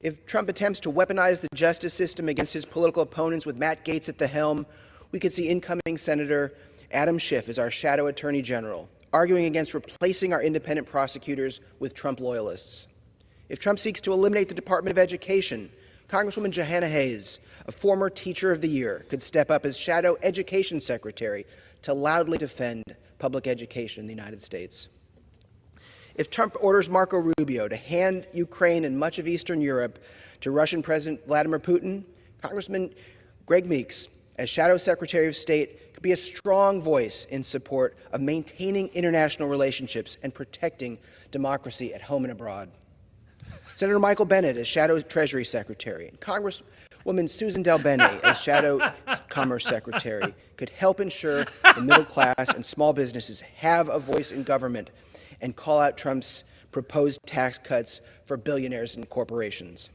If Trump attempts to weaponize the justice system against his political opponents with Matt Gaetz at the helm, we could see incoming Senator Adam Schiff as our shadow attorney general, arguing against replacing our independent prosecutors with Trump loyalists. If Trump seeks to eliminate the Department of Education, Congresswoman Johanna Hayes, a former Teacher of the Year, could step up as shadow education secretary to loudly defend public education in the United States. If Trump orders Marco Rubio to hand Ukraine and much of Eastern Europe to Russian President Vladimir Putin, Congressman Greg Meeks, as Shadow Secretary of State, could be a strong voice in support of maintaining international relationships and protecting democracy at home and abroad. Senator Michael Bennet as Shadow Treasury Secretary, and Congresswoman Susan DelBene as Shadow Commerce Secretary could help ensure the middle class and small businesses have a voice in government and call out Trump's proposed tax cuts for billionaires and corporations.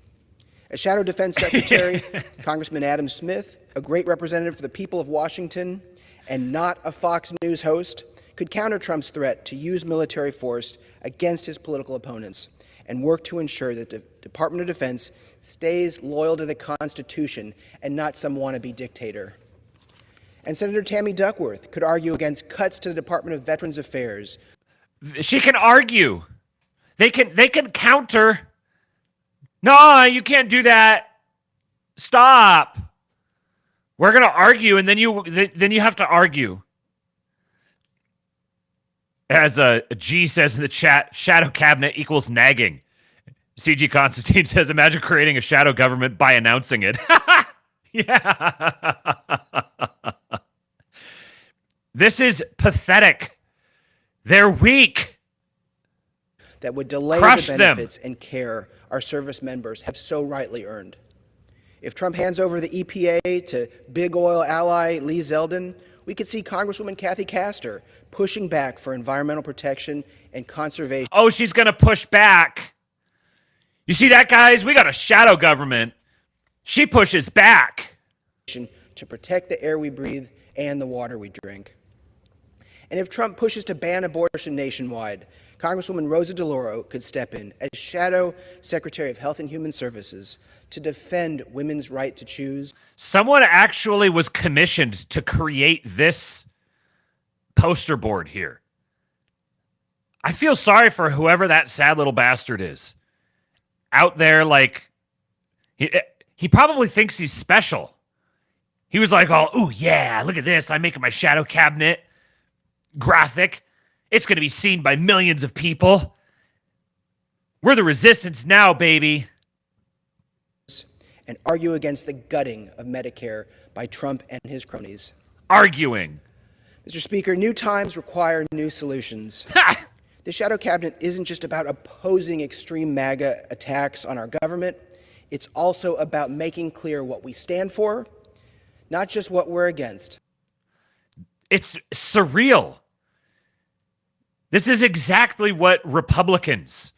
As Shadow Defense Secretary, Congressman Adam Smith, a great representative for the people of Washington and not a Fox News host, could counter Trump's threat to use military force against his political opponents and work to ensure that the Department of Defense stays loyal to the Constitution and not some wannabe dictator. And Senator Tammy Duckworth could argue against cuts to the Department of Veterans Affairs. She can argue. They can counter. No, you can't do that. Stop. We're going to argue, and then you have to argue. As a G says in the chat, shadow cabinet equals nagging. CG Constantine says, imagine creating a shadow government by announcing it. Yeah. This is pathetic. They're weak. That would delay Crush the benefits and care our service members have so rightly earned. If Trump hands over the EPA to big oil ally Lee Zeldin, we could see Congresswoman Kathy Castor pushing back for environmental protection and conservation. Oh, she's going to push back. You see that, guys? We got a shadow government. She pushes back. To protect the air we breathe and the water we drink. And if Trump pushes to ban abortion nationwide, Congresswoman Rosa DeLauro could step in as Shadow Secretary of Health and Human Services to defend women's right to choose. Someone actually was commissioned to create this poster board here. I feel sorry for whoever that sad little bastard is. Out there, like, he probably thinks he's special. He was like, oh, yeah, look at this. I'm making my shadow cabinet graphic. It's going to be seen by millions of people. We're the resistance now, baby. And argue against the gutting of Medicare by Trump and his cronies. Arguing. Mr. Speaker, new times require new solutions. The shadow cabinet isn't just about opposing extreme MAGA attacks on our government. It's also about making clear what we stand for, not just what we're against. It's surreal. This is exactly what Republicans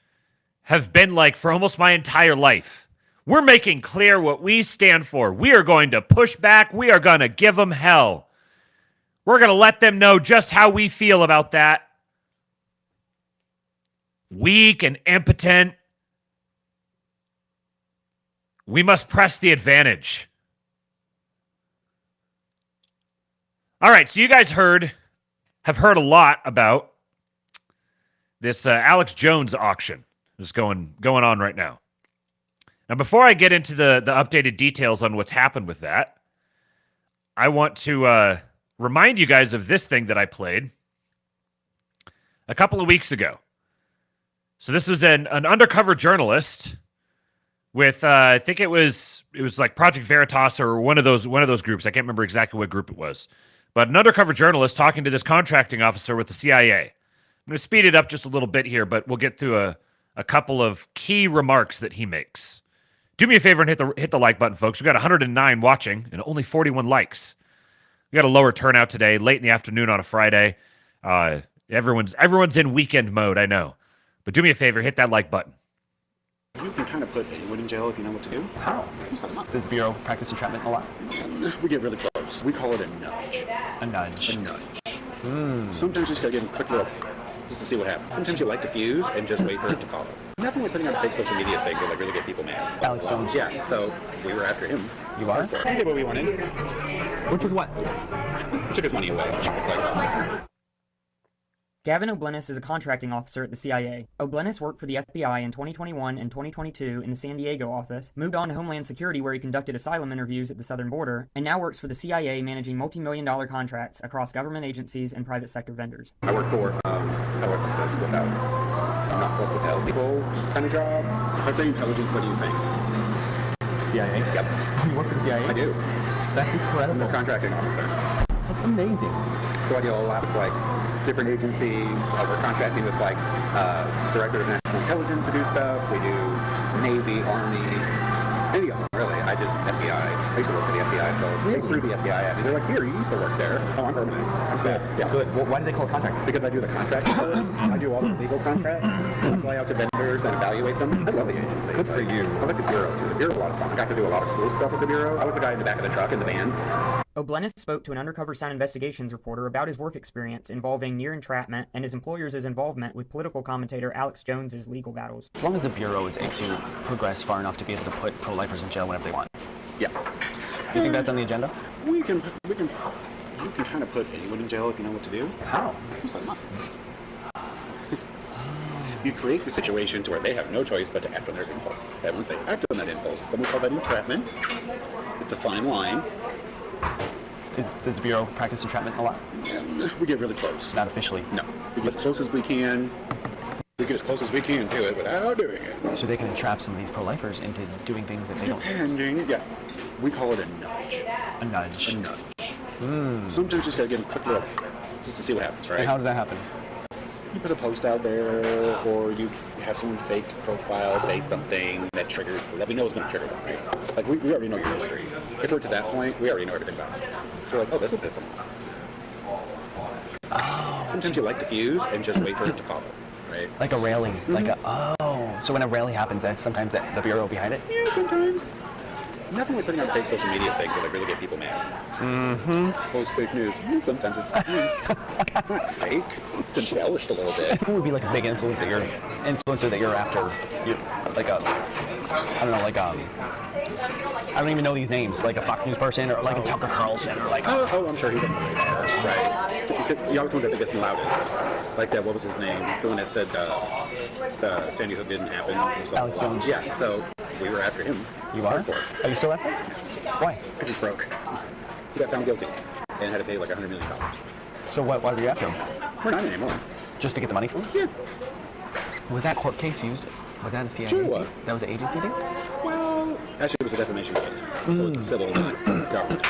have been like for almost my entire life. We're making clear what we stand for. We are going to push back. We are going to give them hell. We're going to let them know just how we feel about that. Weak and impotent. We must press the advantage. All right, so you guys have heard a lot about this Alex Jones auction that's going on right now. Now, before I get into the updated details on what's happened with that, I want to remind you guys of this thing that I played a couple of weeks ago. So this was an undercover journalist with I think it was like Project Veritas or one of those groups. I can't remember exactly what group it was, but an undercover journalist talking to this contracting officer with the CIA. I'm going to speed it up just a little bit here, but we'll get through a couple of key remarks that he makes. Do me a favor and hit the like button, folks. We got 109 watching and only 41 likes. We got a lower turnout today, late in the afternoon on a Friday. Everyone's in weekend mode, I know. But do me a favor, hit that like button. You can kind of put anyone in jail if you know what to do. How? Does Bureau practice entrapment a lot? We get really close. We call it a nudge. A nudge? A nudge. Sometimes you just gotta give them a quick little, just to see what happens. Sometimes you light the fuse and just wait for it to follow. Nothing like putting on a fake social media thing to like really get people mad. Alex Jones. Yeah, so we were after him. You are? We did what we wanted. Which was what? We took his money away. Shot his legs off. Gavin O'Blennis is a contracting officer at the CIA. O'Blennis worked for the FBI in 2021 and 2022 in the San Diego office, moved on to Homeland Security where he conducted asylum interviews at the southern border, and now works for the CIA managing multi-million-dollar contracts across government agencies and private sector vendors. I work for, I work for this without, I'm not supposed to tell people kind of job. If I say intelligence, what do you think? CIA? Yep. You work for the CIA? I do. That's incredible. I'm a contracting officer. That's amazing. So I deal a lot with like different agencies. We're contracting with like Director of National Intelligence to do stuff. We do Navy, Army, any of them really. I just FBI. I used to work for the FBI, so they threw the FBI at me. They're like, here, you used to work there. Oh, I'm permanent. I'm sad. Yeah. Good. Well, why do they call it contract? Because I do the contracts for them. I do all the legal contracts. I fly out to vendors and evaluate them. I love the agency. Good for you. I like the Bureau too. The Bureau's a lot of fun. I got to do a lot of cool stuff with the Bureau. I was the guy in the back of the truck in the van. O'Blennis spoke to an undercover Sound Investigations reporter about his work experience involving near entrapment and his employer's involvement with political commentator Alex Jones's legal battles. As long as the Bureau is able to progress far enough to be able to put pro-lifers in jail whenever they want. Yeah. You think that's on the agenda? You can kind of put anyone in jail if you know what to do. How? You create the situation to where they have no choice but to act on their impulse. And once they act on that impulse, then we call that entrapment. It's a fine line. Does the Bureau practice entrapment a lot? We get really close. Not officially? No. We get as close as we can. We get as close as we can to it without doing it. So they can entrap some of these pro-lifers into doing things that they don't. Depending, yeah. We call it a nudge. A nudge. A nudge. Sometimes you just gotta give them a quick little, just to see what happens, right? And how does that happen? You put a post out there, or you have someone fake profile say something that triggers, that we know is going to trigger them, right? Like, we already know your history. If we're to that point, we already know everything about it. So we're like, oh, this will piss them off. Sometimes you like the fuse and just wait for it to follow, right? Like a rally. Like a, so when a rally happens, that's sometimes the Bureau behind it? Yeah, sometimes. Nothing like putting on a fake social media thing to like really get people mad. Post fake news. Sometimes it's not fake. It's embellished a little bit. Who would be like a big influencer that you're after? Like a, I don't know, like I don't even know these names. Like a Fox News person or like a Tucker Carlson or like. Oh, I'm sure he's on the radar, right? Because you always want the biggest and loudest. Like that. What was his name? The one that said the Sandy Hook didn't happen. Or something. Alex Jones. Yeah. So we were after him. You are? Are you still after him? Why? Because he's broke. He got found guilty and had to pay like $100 million. So why were you after him? We're not anymore. Just to get the money from him? Yeah. Was that court case used? Was that a CIA? Sure it was. That was an agency thing? Well, actually it was a defamation case. So it's a civil, not government.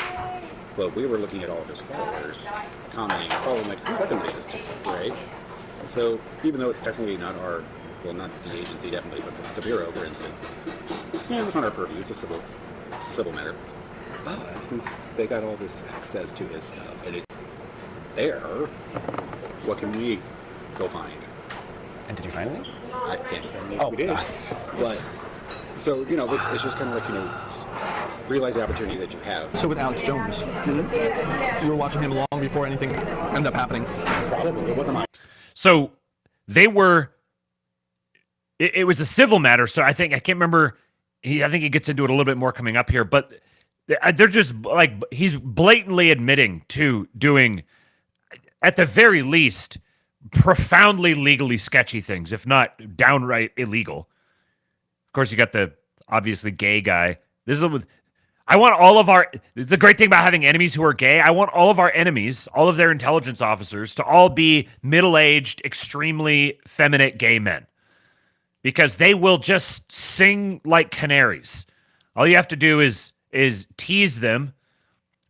But we were looking at all of his followers, commenting, following like, who's that going to do this to, right? So even though it's technically not our, well, not the agency definitely, but the Bureau, for instance, yeah, it's not our purview. It's a civil matter. But since they got all this access to his stuff and it's there, what can we go find? And did you find anything? I can't. Oh, we did. But so it's just kind of like realize the opportunity that you have. So with Alex Jones, you were watching him long before anything ended up happening. Probably it wasn't mine. So they were. It was a civil matter, so I can't remember. I think he gets into it a little bit more coming up here, but they're just like he's blatantly admitting to doing, at the very least, profoundly legally sketchy things, if not downright illegal. Of course, you got the obviously gay guy. I want all of our. The great thing about having enemies who are gay, I want all of our enemies, all of their intelligence officers, to all be middle-aged, extremely feminine gay men. Because they will just sing like canaries. All you have to do is tease them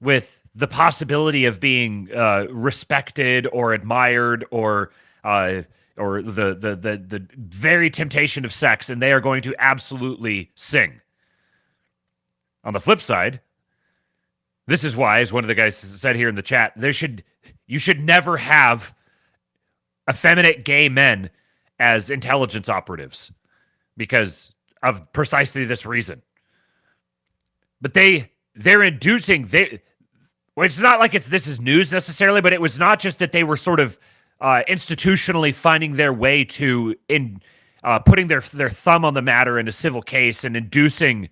with the possibility of being respected or admired or the very temptation of sex, and they are going to absolutely sing. On the flip side, this is why, as one of the guys said here in the chat, you should never have effeminate gay men as intelligence operatives because of precisely this reason. But they're inducing it's not like this is news necessarily, but it was not just that they were sort of institutionally finding their way to putting their thumb on the matter in a civil case and inducing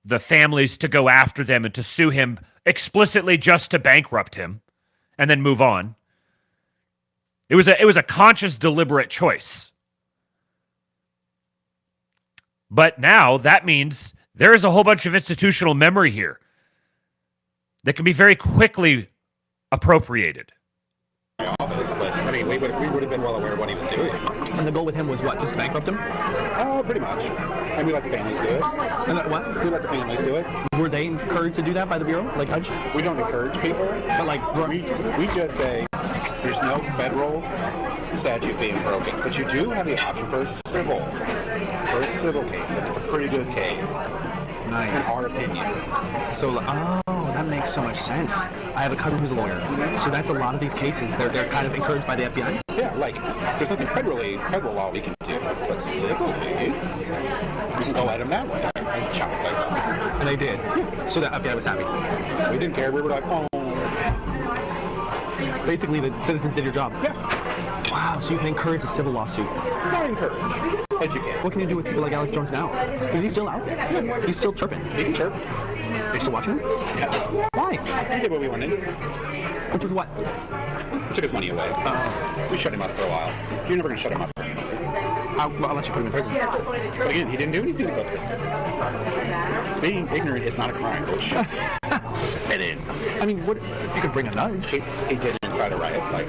the families to go after them and to sue him explicitly just to bankrupt him and then move on. It was a conscious, deliberate choice. But now that means there is a whole bunch of institutional memory here that can be very quickly appropriated. Office, but I mean, we would have been well aware of what he was doing. And the goal with him was what? Just to bankrupt him? Pretty much. And we let the families do it. And what? We let the families do it. Were they encouraged to do that by the Bureau? Like Hudge? We don't encourage people, but like we just say there's no federal statute being broken, but you do have the option for a civil case, and it's a pretty good case. Nice. In our opinion. So, that makes so much sense. I have a cousin who's a lawyer, so that's a lot of these cases. They're kind of encouraged by the FBI. Yeah, like there's nothing federal law we can do, but civilly, we can go at him that way and chop his guys up. And they did. Yeah. So the FBI was happy. We didn't care. We were like, oh. Basically, the citizens did your job. Yeah. Wow. So you can encourage a civil lawsuit. Not encourage, but you can. What can you do with people like Alex Jones now? Is he still out there? Yeah. He's still chirping. He can chirp. Are you still watching him? Yeah. Why? We did what we wanted. Which was what? We took his money away. We shut him up for a while. You're never going to shut him up. Well, unless you put him in prison. But again, he didn't do anything to go to prison. Being ignorant is not a crime, which it is. I mean, what if you could bring a nudge? He did inside a riot, like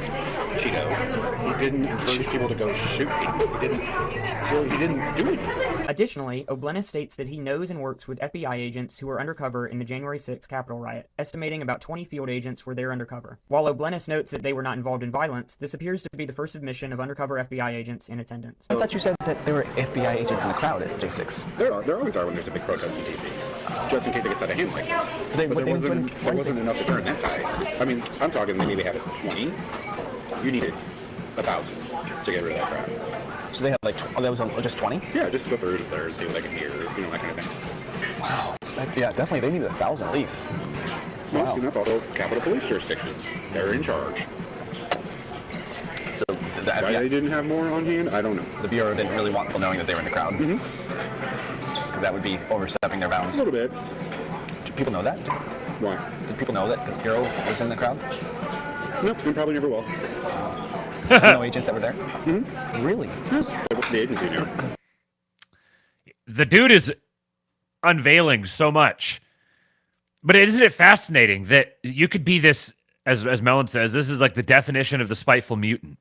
Cheeto. He didn't encourage people to go shoot people. He didn't do it. Additionally, O'Blennis states that he knows and works with FBI agents who were undercover in the January 6th Capitol riot, estimating about 20 field agents were there undercover. While O'Blennis notes that they were not involved in violence, this appears to be the first admission of undercover FBI agents in attendance. I thought you said that there were FBI agents in the crowd at J6. There always are when there's a big protest in D.C. Just in case it gets out of hand like that. But there wasn't enough to turn that tide. I mean, I'm talking they maybe had 20. You needed 1,000 to get rid of that crowd. So they had like, that was just 20? Yeah, just to go through to third, see what they can hear, that kind of thing. Wow. Yeah, definitely. They needed 1,000 at least. Well, Wow. and that's also Capitol Police jurisdiction. They're in charge. So why they didn't have more on hand, I don't know. The Bureau didn't really want people knowing that they were in the crowd. Mm-hmm. That would be overstepping their bounds. A little bit. Do people know that? Why? Did people know that the Bureau was in the crowd? Nope, and probably never will. No agents that were there? Mm-hmm. Really? The agency knew. The dude is unveiling so much. But isn't it fascinating that you could be this, as Mellon says, this is like the definition of the spiteful mutant.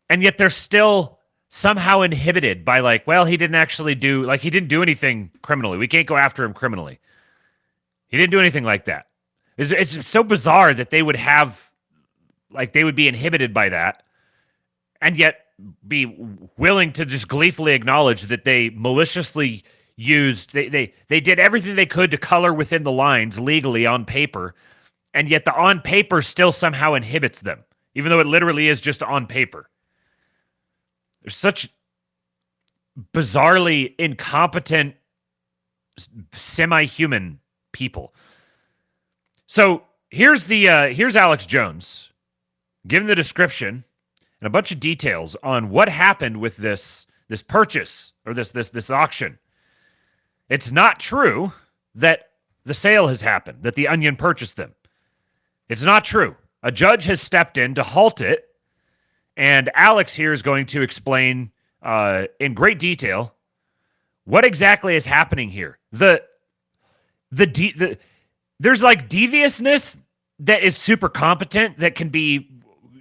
And yet they're still somehow inhibited by like, well, he didn't actually do, like he didn't do anything criminally. We can't go after him criminally. He didn't do anything like that. It's so bizarre that they would have, like they would be inhibited by that and yet be willing to just gleefully acknowledge that they maliciously used, they did everything they could to color within the lines legally on paper, and yet the on paper still somehow inhibits them, even though it literally is just on paper. There's such bizarrely incompetent, semi-human people. So here's Alex Jones giving the description and a bunch of details on what happened with this purchase or this auction. It's not true that the sale has happened, that the Onion purchased them. It's not true. A judge has stepped in to halt it, and Alex here is going to explain in great detail what exactly is happening here. There's like deviousness that is super competent that can be,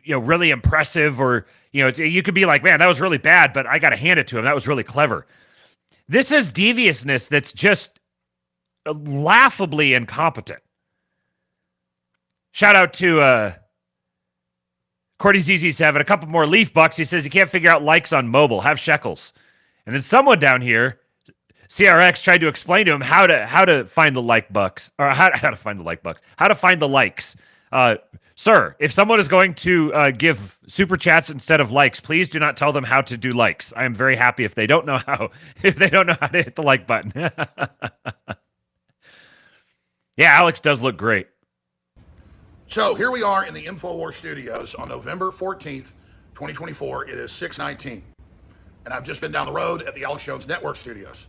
really impressive, or you could be like, man, that was really bad, but I got to hand it to him. That was really clever. This is deviousness that's just laughably incompetent. Shout out to Cordy ZZ7. A couple more leaf bucks. He says he can't figure out likes on mobile. Have shekels. And then someone down here, CRX, tried to explain to him how to find the like bucks, or how to find the like bucks, how to find the likes. Sir, if someone is going to give super chats instead of likes, please do not tell them how to do likes. I am very happy if they don't know how to hit the like button. Yeah, Alex does look great. So here we are in the InfoWars studios on November 14th, 2024. It is 6:19. And I've just been down the road at the Alex Jones Network studios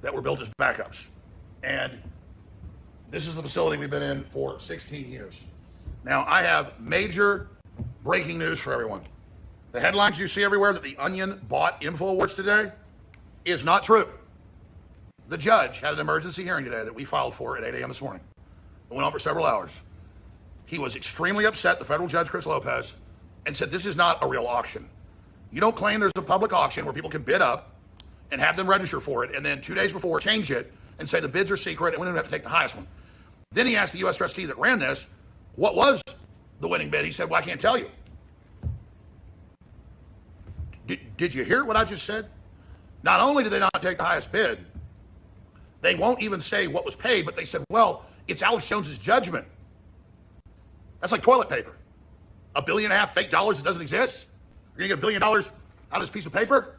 that were built as backups. And this is the facility we've been in for 16 years. Now, I have major breaking news for everyone. The headlines you see everywhere that the Onion bought InfoWars today is not true. The judge had an emergency hearing today that we filed for at 8 a.m. this morning. It went on for several hours. He was extremely upset, the federal judge, Chris Lopez, and said this is not a real auction. You don't claim there's a public auction where people can bid up and have them register for it, and then 2 days before change it and say the bids are secret and we don't have to take the highest one. Then he asked the U.S. trustee that ran this, what was the winning bid? He said, well, I can't tell you. Did you hear what I just said? Not only did they not take the highest bid, they won't even say what was paid, but they said, well, it's Alex Jones's judgment. That's like toilet paper. $1.5 billion fake dollars that doesn't exist? You're going to get $1 billion out of this piece of paper?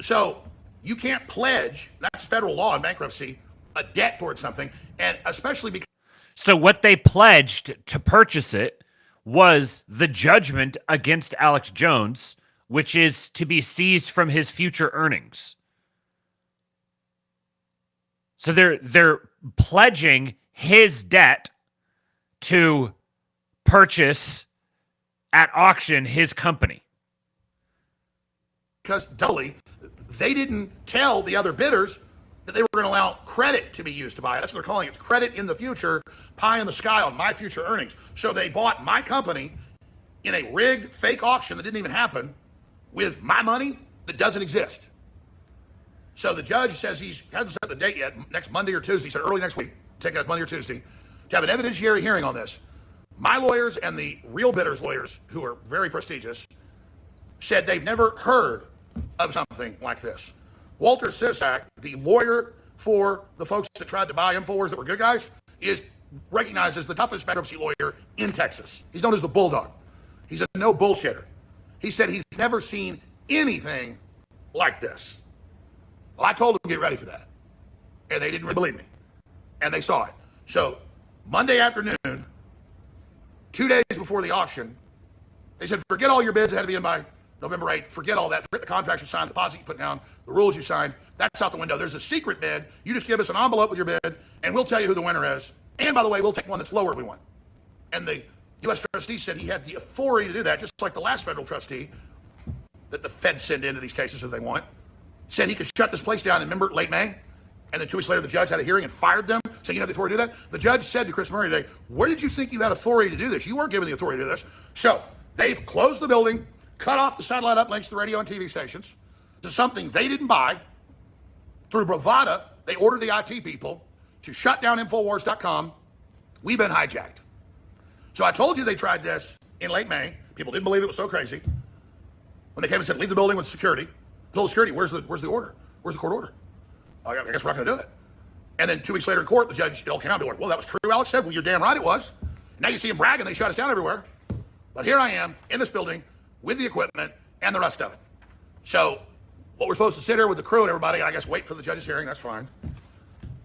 So you can't pledge, that's federal law in bankruptcy, a debt towards something, and especially because... So what they pledged to purchase it was the judgment against Alex Jones, which is to be seized from his future earnings. So they're pledging his debt to purchase at auction his company. Because doubly, they didn't tell the other bidders that they were going to allow credit to be used to buy it. That's what they're calling it. It's credit in the future, pie in the sky on my future earnings. So they bought my company in a rigged fake auction that didn't even happen with my money that doesn't exist. So the judge says he hasn't set the date yet, next Monday or Tuesday. He said early next week, take it as Monday or Tuesday, to have an evidentiary hearing on this. My lawyers and the real bidders' lawyers, who are very prestigious, said they've never heard of something like this. Walter Sisak, the lawyer for the folks that tried to buy InfoWars that were good guys, is recognized as the toughest bankruptcy lawyer in Texas. He's known as the Bulldog. He's a no bullshitter. He said he's never seen anything like this. Well, I told them to get ready for that. And they didn't really believe me. And they saw it. So Monday afternoon, 2 days before the auction, they said, forget all your bids that had to be in by November 8th. Forget all that. Forget the contracts you signed, the deposit you put down, the rules you signed. That's out the window. There's a secret bid. You just give us an envelope with your bid, and we'll tell you who the winner is. And by the way, we'll take one that's lower if we want. And the U.S. trustee said he had the authority to do that, just like the last federal trustee that the feds send into these cases if they want, said he could shut this place down in, remember, late May? And then 2 weeks later, the judge had a hearing and fired them, saying you have the authority to do that. The judge said to Chris Murray today, where did you think you had authority to do this? You weren't given the authority to do this. So they've closed the building, cut off the satellite uplinks to the radio and TV stations to something they didn't buy. Through bravado, they ordered the IT people to shut down InfoWars.com. We've been hijacked. So I told you they tried this in late May. People didn't believe it was so crazy. When they came and said, leave the building with security. I told security, where's the order? Where's the court order? I guess we're not going to do it. And then 2 weeks later in court, the judge, it all came out and went, well, that was true, Alex said. Well, you're damn right it was. Now you see him bragging, they shut us down everywhere. But here I am in this building with the equipment and the rest of it. So what we're supposed to sit here with the crew and everybody, and I guess wait for the judge's hearing, that's fine.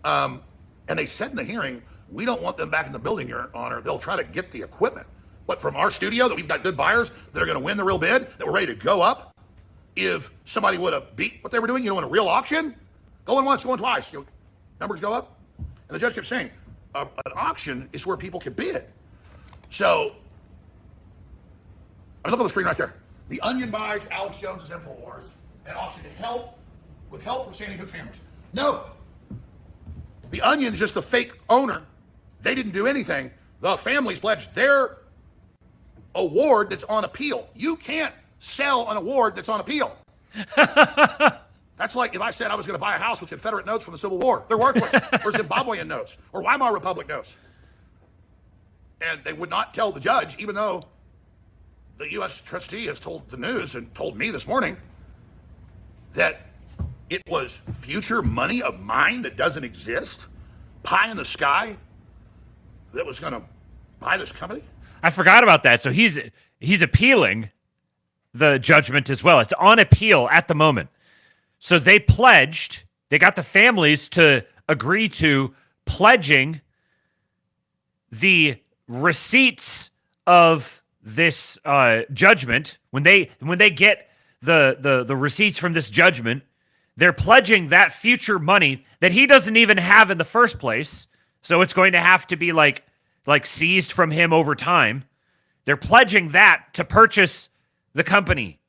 And they said in the hearing, we don't want them back in the building, Your Honor. They'll try to get the equipment. But from our studio, that we've got good buyers that are going to win the real bid, that we're ready to go up, if somebody would have beat what they were doing, in a real auction, going once, going twice, numbers go up. And the judge kept saying, an auction is where people can bid. So, I look on the screen right there. The Onion buys Alex Jones's InfoWars at auction with help from Sandy Hook families. No. The Onion's just the fake owner. They didn't do anything. The families pledged their award that's on appeal. You can't sell an award that's on appeal. That's like if I said I was going to buy a house with Confederate notes from the Civil War. They're worthless. Or Zimbabwean notes. Or Weimar Republic notes. And they would not tell the judge, even though the U.S. trustee has told the news and told me this morning that it was future money of mine that doesn't exist, pie in the sky, that was going to buy this company. I forgot about that. So he's appealing the judgment as well. It's on appeal at the moment. So they got the families to agree to pledging the receipts of this judgment. When they get the receipts from this judgment, they're pledging that future money that he doesn't even have in the first place. So it's going to have to be like seized from him over time. They're pledging that to purchase the company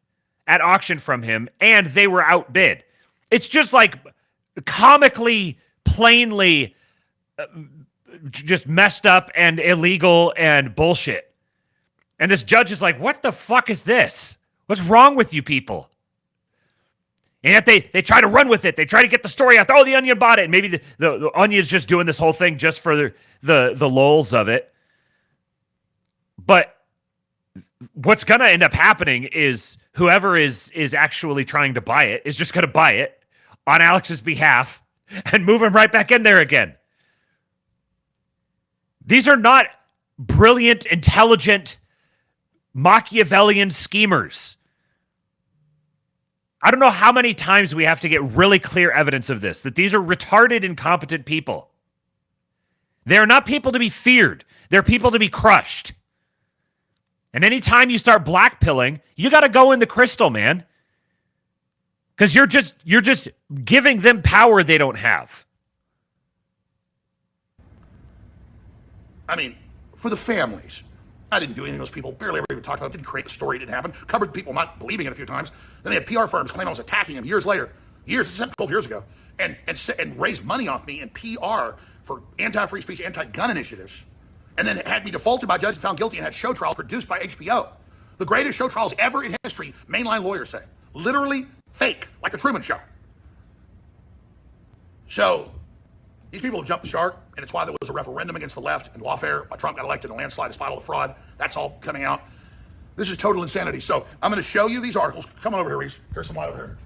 at auction from him, and they were outbid. It's just like comically, plainly just messed up and illegal and bullshit. And this judge is like, what the fuck is this? What's wrong with you people? And yet they try to run with it. They try to get the story out. Oh, the Onion bought it. And maybe the Onion's just doing this whole thing just for the lulz of it. But what's going to end up happening is whoever is actually trying to buy it is just going to buy it on Alex's behalf and move him right back in there again. These are not brilliant, intelligent, Machiavellian schemers. I don't know how many times we have to get really clear evidence of this, that these are retarded, incompetent people. They're not people to be feared. They're people to be crushed. And anytime you start blackpilling, you got to go in the crystal, man. Because you're just giving them power they don't have. I mean, for the families. I didn't do anything those people barely ever even talked about. Didn't create the story. Didn't happen. Covered people not believing it a few times. Then they had PR firms claim I was attacking them years later. This is 12 years ago. And raised money off me in PR for anti-free speech, anti-gun initiatives. And then had me defaulted by judge and found guilty and had show trials produced by HBO. The greatest show trials ever in history, mainline lawyers say. Literally fake, like the Truman Show. So these people have jumped the shark, and it's why there was a referendum against the left and lawfare, why Trump got elected in a landslide despite all the fraud. That's all coming out. This is total insanity. So I'm going to show you these articles. Come on over here, Reese. Here's some light over here.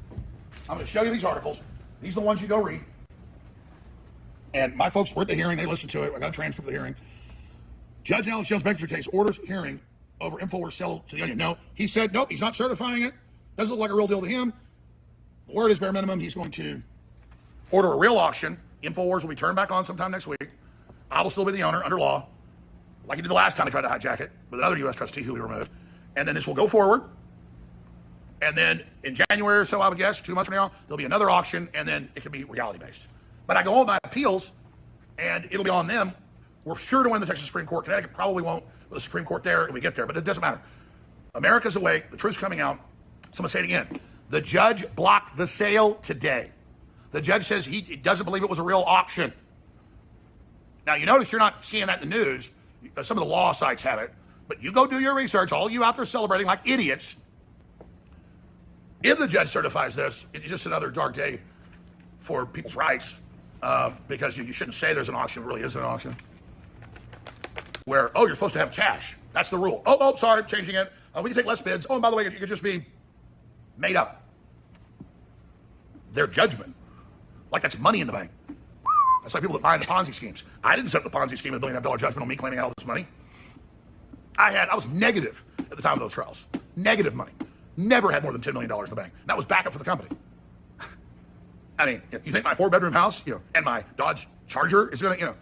I'm going to show you these articles. These are the ones you go read. And my folks were at the hearing. They listened to it. I got a transcript of the hearing. Judge Alex Jones' Beckford case orders hearing over InfoWars sell to the Onion. No, he said, nope, he's not certifying it. Doesn't look like a real deal to him. The word is bare minimum. He's going to order a real auction. InfoWars will be turned back on sometime next week. I will still be the owner under law, like he did the last time he tried to hijack it with another U.S. trustee who we removed. And then this will go forward. And then in January or so, I would guess, 2 months from now, there'll be another auction, and then it can be reality-based. But I go on my appeals, and it'll be on them. We're sure to win the Texas Supreme Court. Connecticut probably won't, with the Supreme Court there, and we get there. But it doesn't matter. America's awake. The truth's coming out. So I'm going to say it again. The judge blocked the sale today. The judge says he doesn't believe it was a real auction. Now, you notice you're not seeing that in the news. Some of the law sites have it. But you go do your research. All you out there celebrating like idiots. If the judge certifies this, it's just another dark day for people's rights, because you shouldn't say there's an auction. It really isn't an auction. Where, oh, you're supposed to have cash. That's the rule. Oh, sorry, changing it. We can take less bids. Oh, and by the way, it could just be made up. Their judgment. Like that's money in the bank. That's like people that buy into Ponzi schemes. I didn't set the Ponzi scheme with $1 billion judgment on me claiming all this money. I was negative at the time of those trials. Negative money. Never had more than $10 million in the bank. That was backup for the company. I mean, if you think my 4-bedroom house, and my Dodge Charger is going to,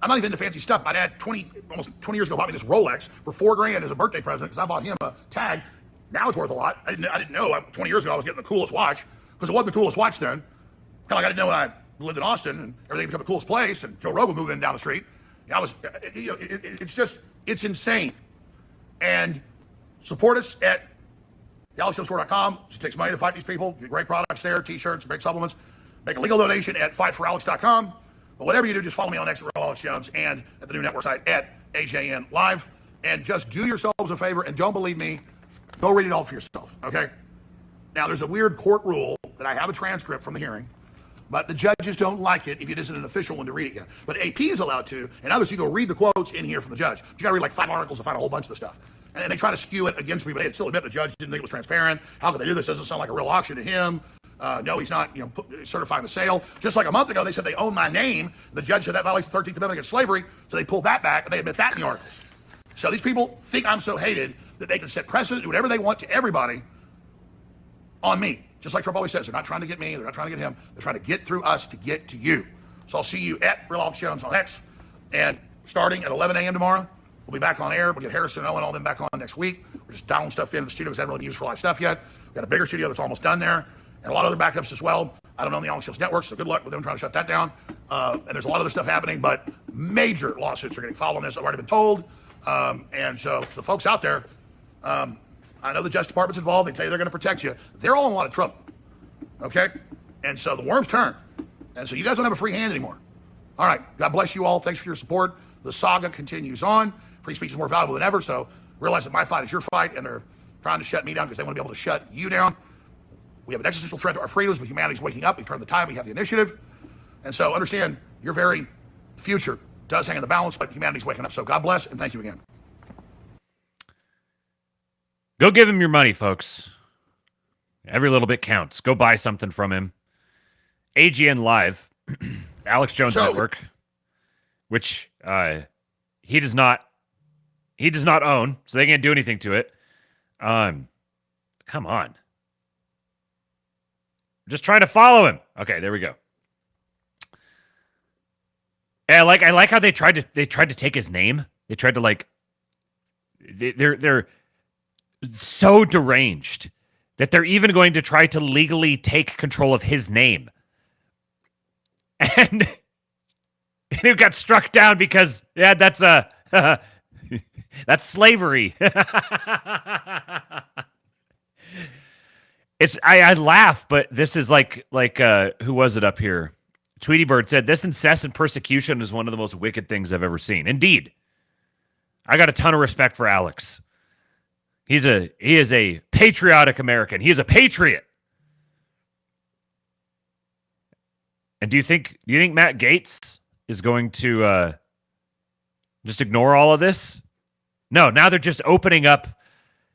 I'm not even into fancy stuff. My dad, almost 20 years ago, bought me this Rolex for $4,000 as a birthday present because I bought him a tag. Now it's worth a lot. I didn't know 20 years ago I was getting the coolest watch because it wasn't the coolest watch then. Kind of like I didn't know when I lived in Austin and everything became the coolest place and Joe Rogan moved in down the street. It's insane. And support us at thealexjostore.com. It takes money to fight these people. Get great products there, t-shirts, great supplements. Make a legal donation at fightforalex.com. But whatever you do, just follow me on X at Real Alex Jones and at the new network site at AJN Live. And just do yourselves a favor and don't believe me. Go read it all for yourself, okay? Now, there's a weird court rule that I have a transcript from the hearing, but the judges don't like it if it isn't an official one to read it yet. But AP is allowed to, and others, you go read the quotes in here from the judge. You got to read like 5 articles to find a whole bunch of the stuff. And they try to skew it against me, but they still admit the judge didn't think it was transparent. How could they do this? Doesn't sound like a real auction to him. No, he's not, certifying the sale. Just like a month ago, they said they own my name. The judge said that violates the 13th Amendment against slavery, so they pulled that back, and they admit that in the articles. So these people think I'm so hated that they can set precedent, do whatever they want to everybody on me. Just like Trump always says, they're not trying to get me, they're not trying to get him, they're trying to get through us to get to you. So I'll see you at Real Alex Jones on X, and starting at 11 a.m. tomorrow, we'll be back on air. We'll get Harrison and Owen all them back on next week. We're just dialing stuff in. The studios haven't really been used for live stuff yet. We've got a bigger studio that's almost done there, and a lot of other backups as well. I don't know the Alex Jones Network, so good luck with them trying to shut that down. And there's a lot of other stuff happening, but major lawsuits are getting filed on this. I've already been told. And so the folks out there, I know the Justice Department's involved. They tell you they're going to protect you. They're all in a lot of trouble. Okay? And so the worms turn. And so you guys don't have a free hand anymore. All right. God bless you all. Thanks for your support. The saga continues on. Free speech is more valuable than ever. So realize that my fight is your fight, and they're trying to shut me down because they want to be able to shut you down. We have an existential threat to our freedoms, but humanity's waking up. We've turned the tide. We have the initiative. And so understand your very future does hang in the balance, but humanity's waking up. So God bless, and thank you again. Go give him your money, folks. Every little bit counts. Go buy something from him. AGN Live, Alex Jones Network, which he does not own, so they can't do anything to it. Come on. I'm just trying to follow him. Okay, there we go. And I like how they tried to take his name. They tried to they're so deranged that they're even going to try to legally take control of his name. And it got struck down because that's that's slavery. I laugh, but this is like who was it up here? Tweety Bird said, this incessant persecution is one of the most wicked things I've ever seen. Indeed. I got a ton of respect for Alex. He is a patriotic American. He is a patriot. And do you think Matt Gaetz is going to just ignore all of this? No, now they're just opening up.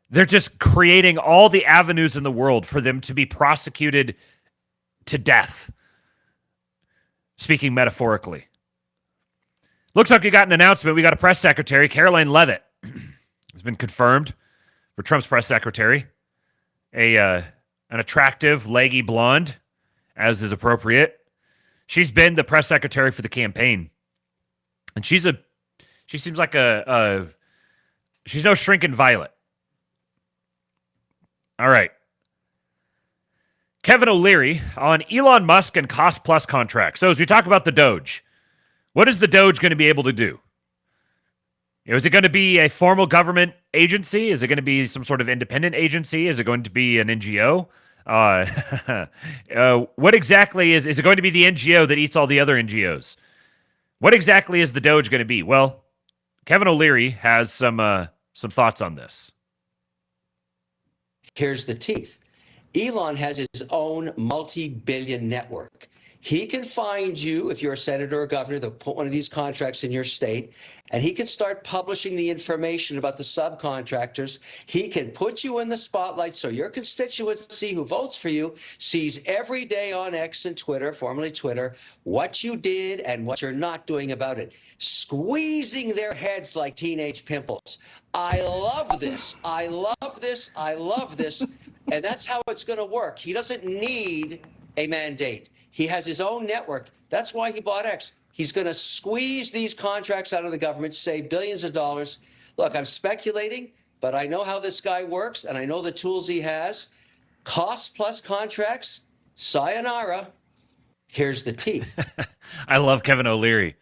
They're just creating all the avenues in the world for them to be prosecuted to death. Speaking metaphorically. Looks like we got an announcement. We got a press secretary, Caroline Leavitt, has been confirmed for Trump's press secretary. An attractive, leggy blonde, as is appropriate. She's been the press secretary for the campaign. And she seems like she's no shrinking violet. All right. Kevin O'Leary on Elon Musk and cost plus contracts. So as we talk about the Doge, what is the Doge going to be able to do? Is it going to be a formal government agency? Is it going to be some sort of independent agency? Is it going to be an NGO? What exactly is it going to be the NGO that eats all the other NGOs? What exactly is the Doge going to be? Well, Kevin O'Leary has some thoughts on this. Here's the teeth. Elon has his own multi-billion network. He can find you, if you're a senator or governor, to put one of these contracts in your state, and he can start publishing the information about the subcontractors. He can put you in the spotlight so your constituency who votes for you sees every day on X and Twitter, formerly Twitter, what you did and what you're not doing about it, squeezing their heads like teenage pimples. I love this. I love this. I love this. And that's how it's going to work. He doesn't need a mandate. He has his own network. That's why he bought X. He's going to squeeze these contracts out of the government, save billions of dollars. Look, I'm speculating, but I know how this guy works, and I know the tools he has. Cost plus contracts, sayonara. Here's the teeth. I love Kevin O'Leary.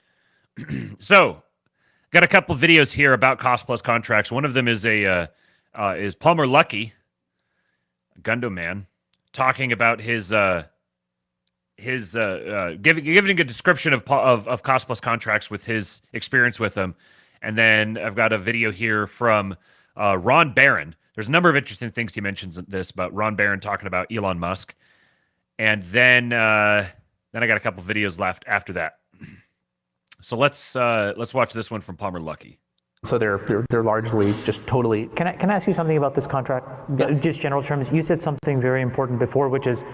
So, got a couple videos here about cost plus contracts. One of them is is Palmer Luckey, Gundo Man, talking about his giving a description of cost plus contracts with his experience with them. And then I've got a video here from Ron Barron. There's a number of interesting things he mentions in this about Ron Barron talking about Elon Musk. And then I got a couple videos left after that. So let's watch this one from Palmer Luckey. So they're largely just totally. Can I ask you something about this contract? Yeah. Just general terms. You said something very important before, which is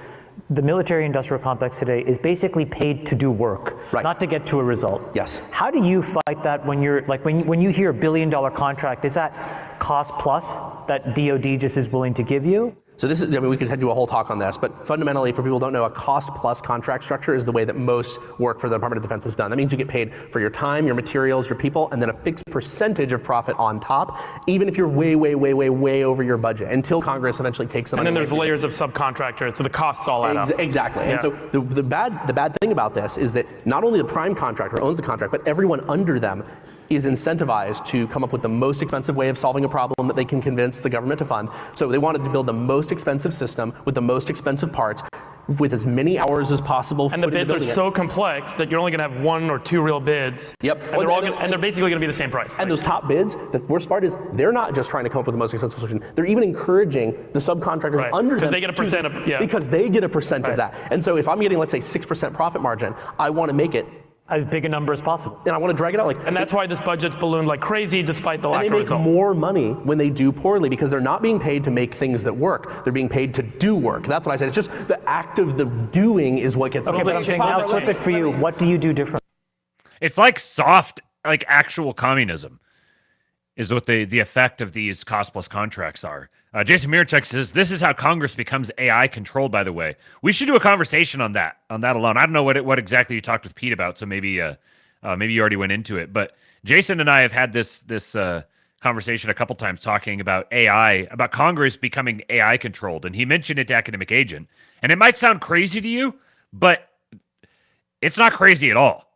the military-industrial complex today is basically paid to do work, right, not to get to a result. Yes. How do you fight that when you're like when you hear $1 billion contract? Is that cost plus that DoD just is willing to give you? So this is, I mean, we could do a whole talk on this, but fundamentally, for people who don't know, a cost-plus contract structure is the way that most work for the Department of Defense is done. That means you get paid for your time, your materials, your people, and then a fixed percentage of profit on top, even if you're way, way, way, way, way over your budget, until Congress eventually takes the money. And then there's layers of subcontractors, so the costs all add up. Exactly. Yeah. And so the bad thing about this is that not only the prime contractor owns the contract, but everyone under them is incentivized to come up with the most expensive way of solving a problem that they can convince the government to fund. So they wanted to build the most expensive system with the most expensive parts with as many hours as possible. And the bids are so complex that you're only going to have 1 or 2 real bids. Yep. And they're basically going to be the same price. And those top bids, the worst part is they're not just trying to come up with the most expensive solution. They're even encouraging the subcontractors under them. They get a percent of, because they get a percent of that. And so if I'm getting, let's say, 6% profit margin, I want to make it as big a number as possible. And I want to drag it out. And that's why this budget's ballooned like crazy despite the lack of result. And they make more money when they do poorly because they're not being paid to make things that work. They're being paid to do work. That's what I said. It's just the act of the doing is what gets. Okay, but I'm saying now flip it for you. What do you do different? It's like soft, like actual communism is what the effect of these cost plus contracts are. Jason Miracek says, this is how Congress becomes AI controlled, by the way. We should do a conversation on that alone. I don't know what exactly you talked with Pete about, so maybe you already went into it. But Jason and I have had this conversation a couple times talking about AI, about Congress becoming AI controlled. And he mentioned it to Academic Agent. And it might sound crazy to you, but it's not crazy at all.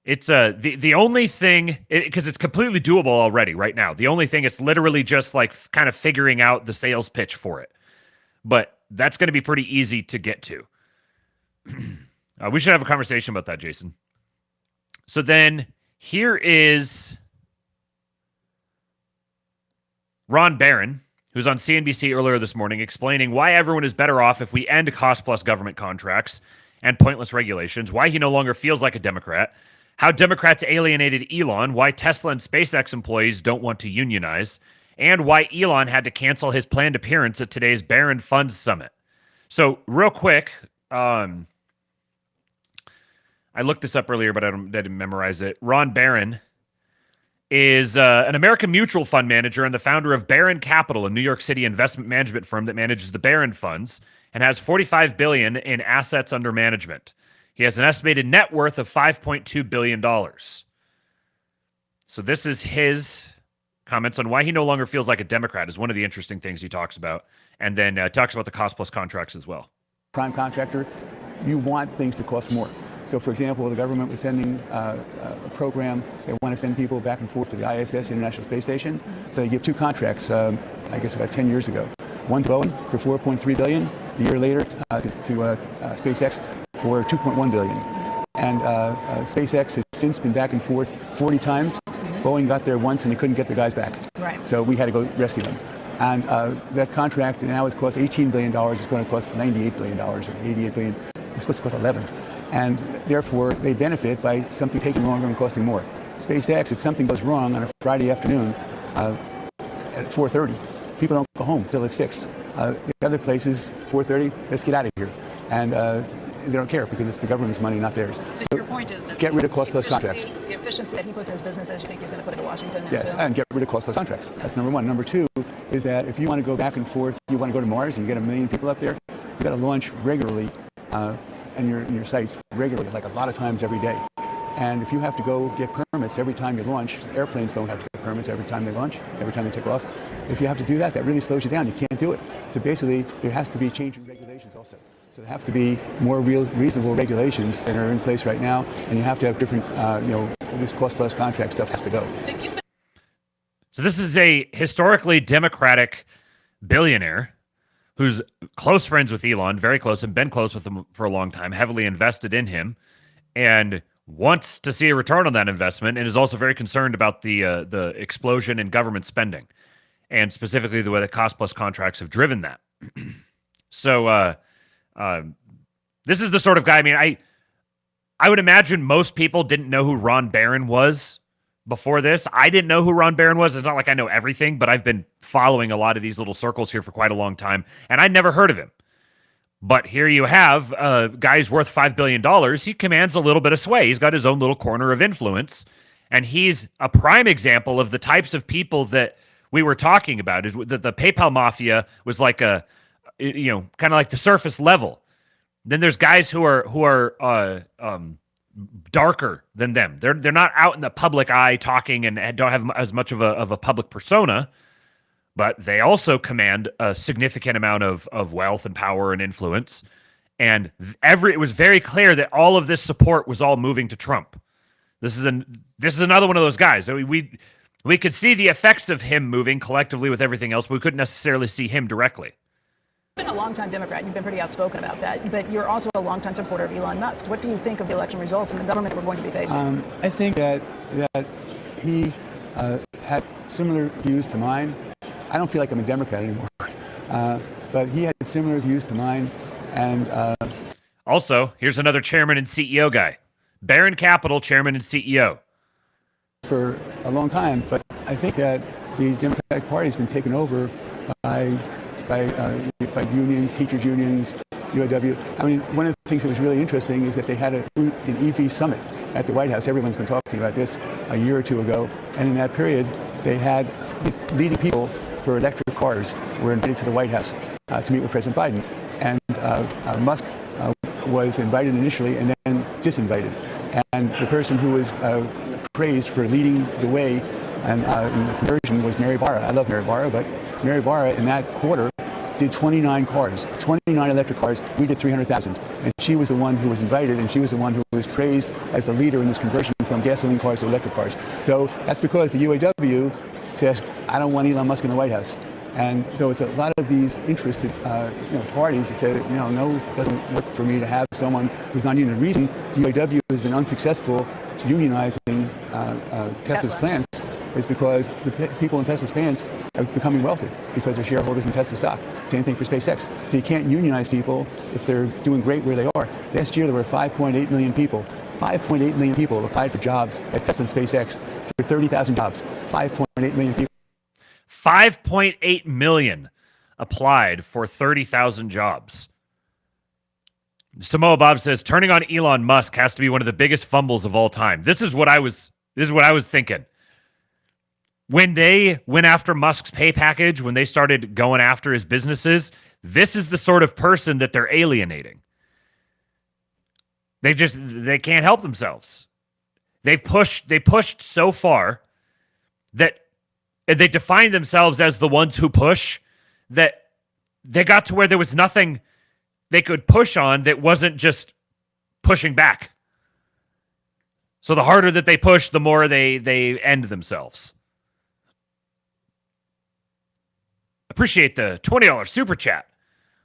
It's the only thing, because it's completely doable already right now. The only thing, it's literally just like kind of figuring out the sales pitch for it. But that's going to be pretty easy to get to. We should have a conversation about that, Jason. So then here is Ron Barron who's on CNBC earlier this morning, explaining why everyone is better off if we end cost-plus government contracts and pointless regulations, why he no longer feels like a Democrat, how Democrats alienated Elon, why Tesla and SpaceX employees don't want to unionize, and why Elon had to cancel his planned appearance at today's Barron Funds Summit. So real quick, I looked this up earlier, but I didn't memorize it. Ron Barron is an American mutual fund manager and the founder of Barron Capital, a New York City investment management firm that manages the Barron Funds and has $45 billion in assets under management. He has an estimated net worth of $5.2 billion. So this is his comments on why he no longer feels like a Democrat is one of the interesting things he talks about. And then talks about the cost-plus contracts as well. Prime contractor, you want things to cost more. So, for example, the government was sending a program. They want to send people back and forth to the ISS, International Space Station. So they give two contracts, I guess about 10 years ago. One to Boeing for $4.3 billion. The year later to SpaceX for $2.1 billion. And SpaceX has since been back and forth 40 times. Boeing got there once and they couldn't get their guys back. Right. So we had to go rescue them. And that contract now has cost $18 billion. It's going to cost $98 billion or $88 billion. It's supposed to cost 11. And therefore, they benefit by something taking longer and costing more. SpaceX, if something goes wrong on a Friday afternoon at 4:30, people don't go home until it's fixed. The other places, 4:30, let's get out of here. And they don't care because it's the government's money, not theirs. So your point is that get rid of cost-plus contracts. The efficiency that he puts in his business, as you think he's going to put into Washington. Yes, and get rid of cost-plus contracts. That's number one. Number two is that if you want to go back and forth, you want to go to Mars and you get 1 million people up there, you got to launch regularly in your sites regularly, like a lot of times every day. And if you have to go get permits every time you launch, airplanes don't have to get permits every time they launch, every time they take off. If you have to do that, that really slows you down. You can't do it. So basically, there has to be change in regulations also. So there have to be more reasonable regulations that are in place right now, and you have to have different, this cost-plus contract stuff has to go. So this is a historically Democratic billionaire who's close friends with Elon, very close, and been close with him for a long time, heavily invested in him, and wants to see a return on that investment, and is also very concerned about the explosion in government spending, and specifically the way the cost-plus contracts have driven that. So this is the sort of guy, I mean, I would imagine most people didn't know who Ron Barron was before this. I didn't know who Ron Barron was. It's not like I know everything, but I've been following a lot of these little circles here for quite a long time, and I'd never heard of him. But here you have a guy's worth $5 billion. He commands a little bit of sway. He's got his own little corner of influence, and he's a prime example of the types of people that we were talking about. Is that the PayPal mafia was like kind of like the surface level. Then there's guys who are darker than them. They're not out in the public eye talking and don't have as much of a public persona, but they also command a significant amount of wealth and power and influence. And it was very clear that all of this support was all moving to Trump. This is another one of those guys. We could see the effects of him moving collectively with everything else, but we couldn't necessarily see him directly. You've been a longtime Democrat. You've been pretty outspoken about that, but you're also a longtime supporter of Elon Musk. What do you think of the election results and the government we're going to be facing? I think that he had similar views to mine. I don't feel like I'm a Democrat anymore, but he had similar views to mine. And also, here's another chairman and CEO guy, Barron Capital chairman and CEO. For a long time, but I think that the Democratic Party has been taken over by unions, teachers unions, UAW. I mean, one of the things that was really interesting is that they had an EV summit at the White House. Everyone's been talking about this a year or two ago. And in that period, they had leading people for electric cars were invited to the White House to meet with President Biden. And Musk was invited initially and then disinvited. And the person who was praised for leading the way and in the conversion was Mary Barra. I love Mary Barra, but Mary Barra in that quarter did 29 cars, 29 electric cars. We did 300,000. And she was the one who was invited, and she was the one who was praised as the leader in this conversion from gasoline cars to electric cars. So that's because the UAW said, I don't want Elon Musk in the White House. And so it's a lot of these interested parties that say, no, it doesn't work for me to have someone who's not union. The reason UAW has been unsuccessful unionizing Tesla's plants is because people in Tesla's pants are becoming wealthy because they're shareholders in Tesla stock. Same thing for SpaceX. So you can't unionize people if they're doing great where they are. Last year, there were 5.8 million people. 5.8 million people applied for jobs at Tesla and SpaceX for 30,000 jobs. 5.8 million people. 5.8 million applied for 30,000 jobs. Samoa Bob says turning on Elon Musk has to be one of the biggest fumbles of all time. This is what I was thinking. When they went after Musk's pay package, when they started going after his businesses, this is the sort of person that they're alienating. They can't help themselves. They pushed so far that they defined themselves as the ones who push, that they got to where there was nothing they could push on that wasn't just pushing back. So the harder that they push, the more they end themselves. Appreciate the $20 super chat.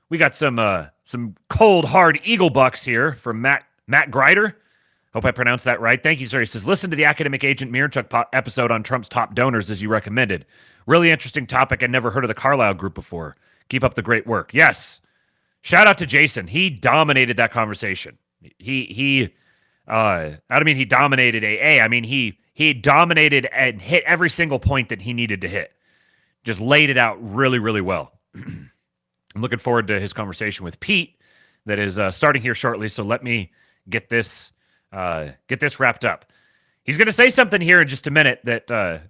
We got some cold hard eagle bucks here from Matt Greider. Hope I pronounced that right. Thank you, sir. He says, listen to the Academic Agent Mirchuk episode on Trump's top donors as you recommended. Really interesting topic. I never heard of the Carlyle Group before. Keep up the great work. Yes. Shout out to Jason. He dominated that conversation. I don't mean he dominated AA. I mean, he dominated and hit every single point that he needed to hit. Just laid it out really, really well. I'm looking forward to his conversation with Pete that is starting here shortly. So let me get this wrapped up. He's going to say something here in just a minute that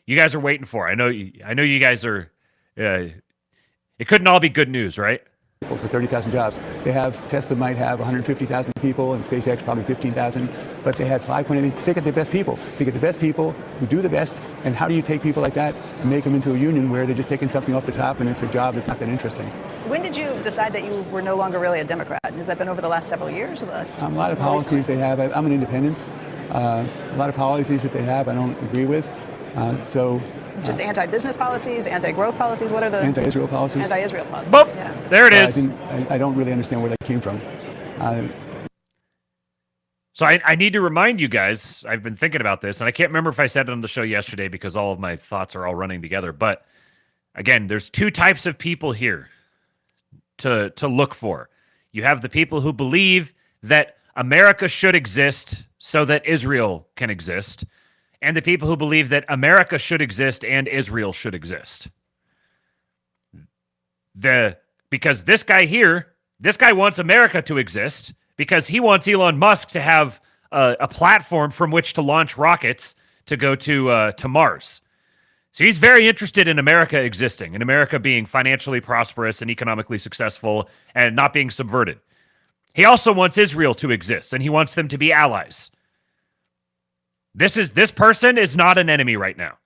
you guys are waiting for. I know you guys are. It couldn't all be good news, right? For 30,000 jobs. Tesla might have 150,000 people and SpaceX probably 15,000, but they had 5.8. They get the best people. They get the best people who do the best. And how do you take people like that and make them into a union where they're just taking something off the top and it's a job that's not that interesting? When did you decide that you were no longer really a Democrat? Has that been over the last several years? Or a lot of policies they have. I'm an independent. A lot of policies that they have I don't agree with. Just anti-business policies, anti-growth policies? What are the... Anti-Israel policies. Anti-Israel policies, Boop. Yeah. There it is. I don't really understand where that came from. So I need to remind you guys, I've been thinking about this, and I can't remember if I said it on the show yesterday because all of my thoughts are all running together. But again, there's two types of people here to look for. You have the people who believe that America should exist so that Israel can exist, and the people who believe that America should exist and Israel should exist. Because this guy wants America to exist because he wants Elon Musk to have a platform from which to launch rockets to go to Mars. So he's very interested in America existing, in America being financially prosperous and economically successful and not being subverted. He also wants Israel to exist, and he wants them to be allies. This person is not an enemy right now.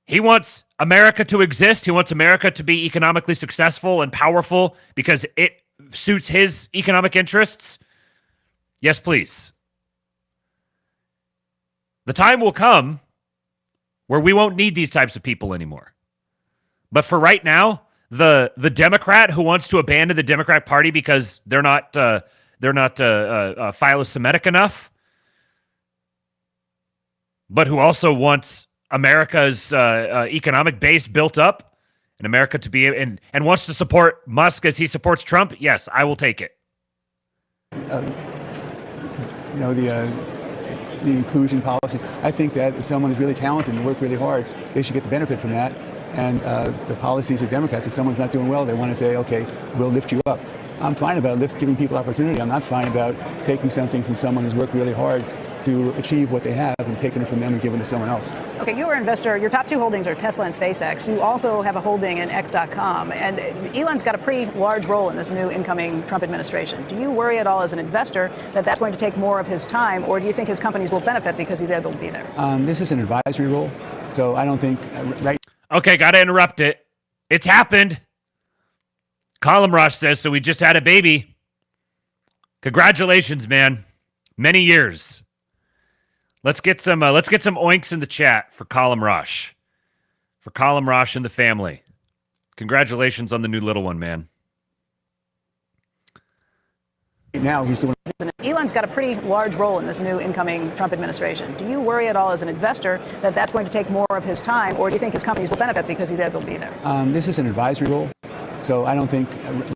He wants America to exist. He wants America to be economically successful and powerful because it suits his economic interests. Yes, please. The time will come where we won't need these types of people anymore. But for right now, the Democrat who wants to abandon the Democrat Party because they're not philo-Semitic enough, but who also wants America's economic base built up and America to be and wants to support Musk as he supports Trump, yes, I will take it. The inclusion policies. I think that if someone is really talented and work really hard, they should get the benefit from that. And the policies of Democrats, if someone's not doing well, they want to say, okay, we'll lift you up. I'm fine about giving people opportunity. I'm not fine about taking something from someone who's worked really hard to achieve what they have and taking it from them and giving it to someone else. Okay, you're an investor. Your top two holdings are Tesla and SpaceX. You also have a holding in X.com. And Elon's got a pretty large role in this new incoming Trump administration. Do you worry at all as an investor that that's going to take more of his time, or do you think his companies will benefit because he's able to be there? This is an advisory role, so I don't think... Okay, got to interrupt it. It's happened. Column Rush says, so we just had a baby. Congratulations, man. Many years. Let's get some oinks in the chat for Column Rush. For Column Rush and the family. Congratulations on the new little one, man. now he's doing. Elon's got a pretty large role in this new incoming Trump administration. Do you worry at all as an investor that that's going to take more of his time, or do you think his companies will benefit because he's able to be there? This is an advisory role, so I don't think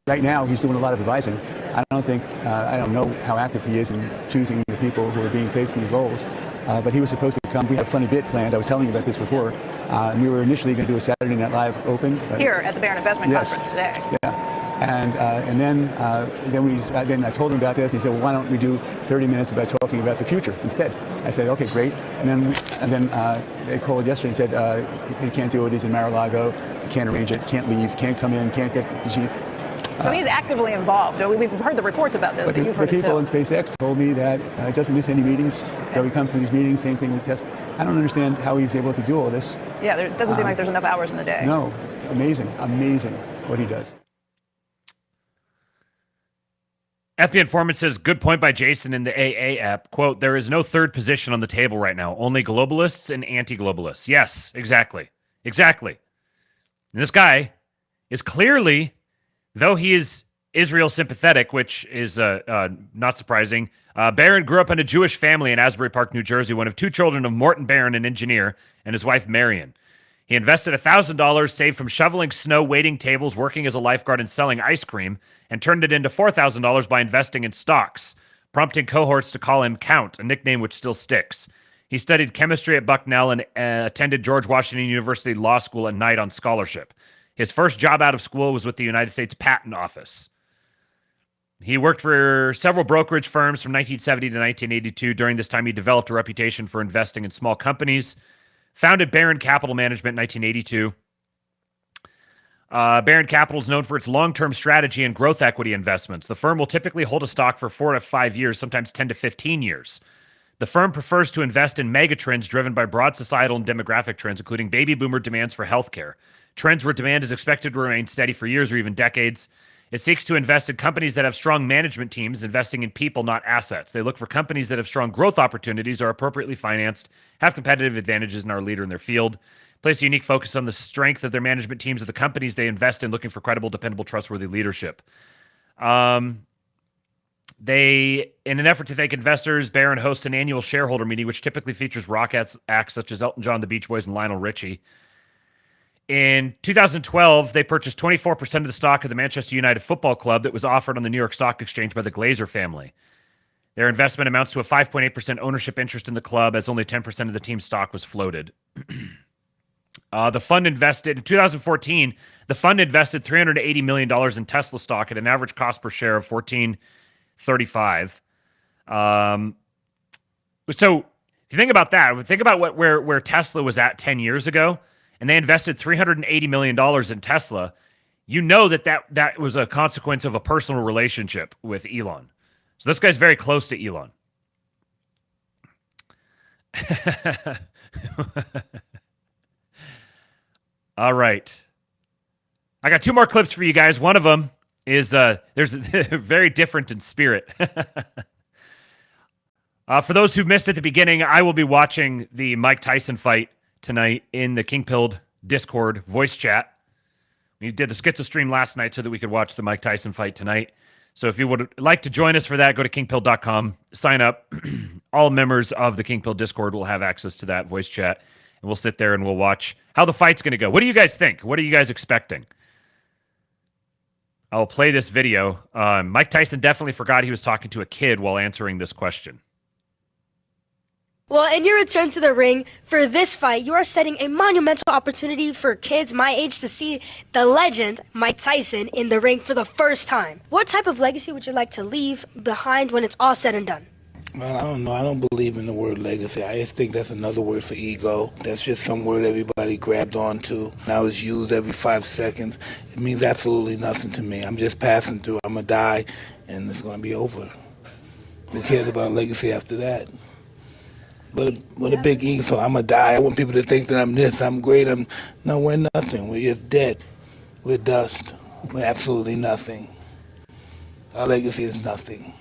right now he's doing a lot of advising. I don't know how active he is in choosing the people who are being placed in these roles. But he was supposed to come. We had a funny bit planned. I was telling you about this before. And we were initially going to do a Saturday Night Live open. Here at the Barron Investment Conference today. Yeah. And then I told him about this. He said, well, why don't we do 30 minutes about talking about the future instead? I said, okay, great. And then they called yesterday and said he can't do it. He's in Mar-a-Lago. Can't arrange it. Can't leave. Can't come in. Can't get the Jeep. So he's actively involved. We've heard the reports about this, but you've heard it too. The people in SpaceX told me that he doesn't miss any meetings. So he comes to these meetings, same thing with Tesla. I don't understand how he's able to do all this. Yeah, there doesn't seem like there's enough hours in the day. No, it's amazing what he does. FBI informant says, good point by Jason in the AA app. Quote, there is no third position on the table right now. Only globalists and anti-globalists. Yes, exactly. Exactly. And this guy is clearly, though he is Israel sympathetic, which is not surprising, Barron grew up in a Jewish family in Asbury Park, New Jersey, one of two children of Morton Barron, an engineer, and his wife, Marion. He invested $1,000 saved from shoveling snow, waiting tables, working as a lifeguard, and selling ice cream, and turned it into $4,000 by investing in stocks, prompting cohorts to call him Count, a nickname which still sticks. He studied chemistry at Bucknell and attended George Washington University Law School at night on scholarship. His first job out of school was with the United States Patent Office. He worked for several brokerage firms from 1970 to 1982. During this time, he developed a reputation for investing in small companies. Founded Barron Capital Management in 1982. Barron Capital is known for its long-term strategy and growth equity investments. The firm will typically hold a stock for 4 to 5 years, sometimes 10 to 15 years. The firm prefers to invest in megatrends driven by broad societal and demographic trends, including baby boomer demands for healthcare. Trends where demand is expected to remain steady for years or even decades. It seeks to invest in companies that have strong management teams, investing in people, not assets. They look for companies that have strong growth opportunities, are appropriately financed, have competitive advantages, and are a leader in their field. Place a unique focus on the strength of their management teams of the companies they invest in, looking for credible, dependable, trustworthy leadership. In an effort to thank investors, Barron hosts an annual shareholder meeting, which typically features rock acts such as Elton John, the Beach Boys, and Lionel Richie. In 2012, they purchased 24% of the stock of the Manchester United Football Club that was offered on the New York Stock Exchange by the Glazer family. Their investment amounts to a 5.8% ownership interest in the club, as only 10% of the team's stock was floated. The fund invested in 2014. The fund invested $380 million in Tesla stock at an average cost per share of $14.35. So if you think about that, think about where Tesla was at 10 years ago, and they invested $380 million in Tesla. You know that was a consequence of a personal relationship with Elon. So this guy's very close to Elon. All right. I got 2 more clips for you guys. One of them is there's very different in spirit. For those who missed at the beginning, I will be watching the Mike Tyson fight tonight in the King Pilled Discord voice chat. We did the Schizo stream last night so that we could watch the Mike Tyson fight tonight. So if you would like to join us for that, go to kingpilled.com, sign up. All members of the King Pilled Discord will have access to that voice chat, and we'll sit there and we'll watch how the fight's going to go. What do you guys think? What are you guys expecting? I'll play this video. Mike Tyson definitely forgot he was talking to a kid while answering this question. Well, in your return to the ring for this fight, you are setting a monumental opportunity for kids my age to see the legend, Mike Tyson, in the ring for the first time. What type of legacy would you like to leave behind when it's all said and done? Well, I don't know. I don't believe in the word legacy. I just think that's another word for ego. That's just some word everybody grabbed onto. Now it's used every 5 seconds. It means absolutely nothing to me. I'm just passing through. I'm going to die, and it's going to be over. Who cares about legacy after that? What a big ego. I'm going to die. I want people to think that I'm this, I'm great. No, we're nothing. We're just dead. We're dust. We're absolutely nothing. Our legacy is nothing.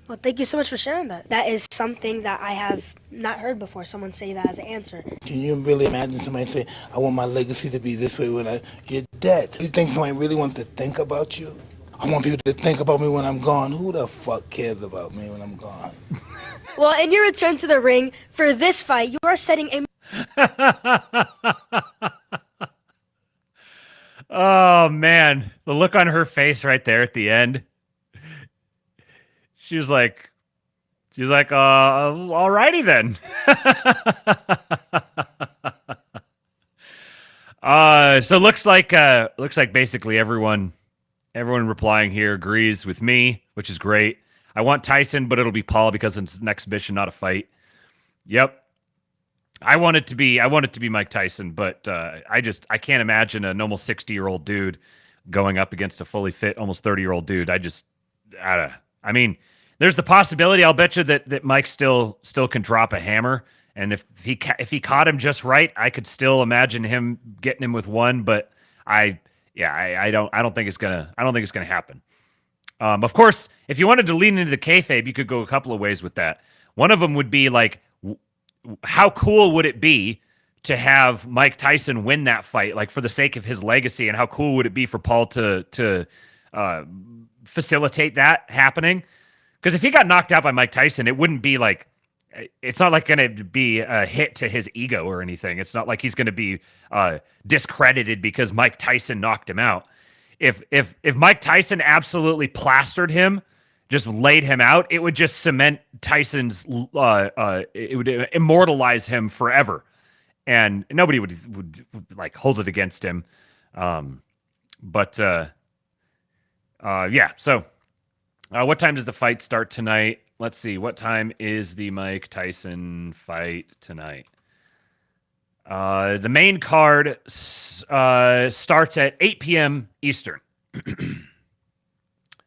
Well, thank you so much for sharing that. That is something that I have not heard before, someone say that as an answer. Can you really imagine somebody say, I want my legacy to be this way when you're dead? You think somebody really wants to think about you? I want people to think about me when I'm gone. Who the fuck cares about me when I'm gone? Well, in your return to the ring for this fight, you are setting a... Oh, man. The look on her face right there at the end. She's like, all righty then. So looks like basically everyone replying here agrees with me, which is great. I want Tyson, but it'll be Paul because it's an exhibition, not a fight. Yep. I want it to be Mike Tyson, but I can't imagine an almost 60-year-old dude going up against a fully fit, almost 30-year-old dude. I mean, there's the possibility. I'll bet you that Mike still can drop a hammer, and if he caught him just right, I could still imagine him getting him with one. But I don't think it's gonna happen. Of course, if you wanted to lean into the kayfabe, you could go a couple of ways with that. One of them would be like, how cool would it be to have Mike Tyson win that fight, like for the sake of his legacy, and how cool would it be for Paul to facilitate that happening? Because if he got knocked out by Mike Tyson, it wouldn't be like, it's not like going to be a hit to his ego or anything. It's not like he's going to be discredited because Mike Tyson knocked him out. If Mike Tyson absolutely plastered him, just laid him out, it would just cement Tyson's, it would immortalize him forever. And nobody would like hold it against him. Yeah, so what time does the fight start tonight? Let's see. What time is the Mike Tyson fight tonight? The main card starts at 8 p.m. Eastern.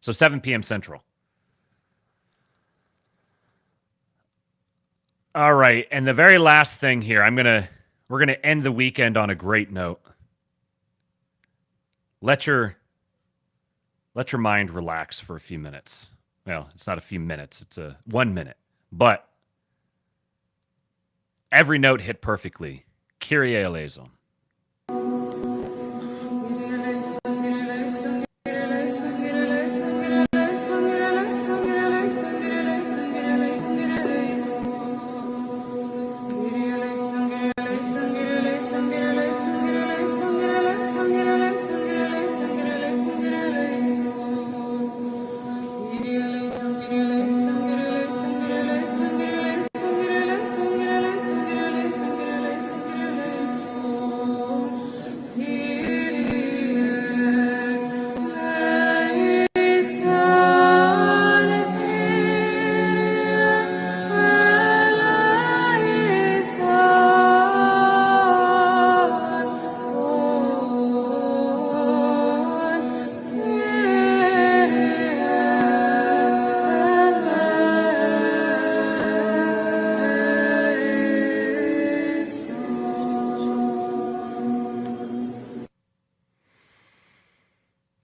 So 7 p.m. Central. All right, and the very last thing here, we're gonna end the weekend on a great note. Let your mind relax for a few minutes. Well, it's not a few minutes; it's 1 minute. But every note hit perfectly. Kyrie eleison.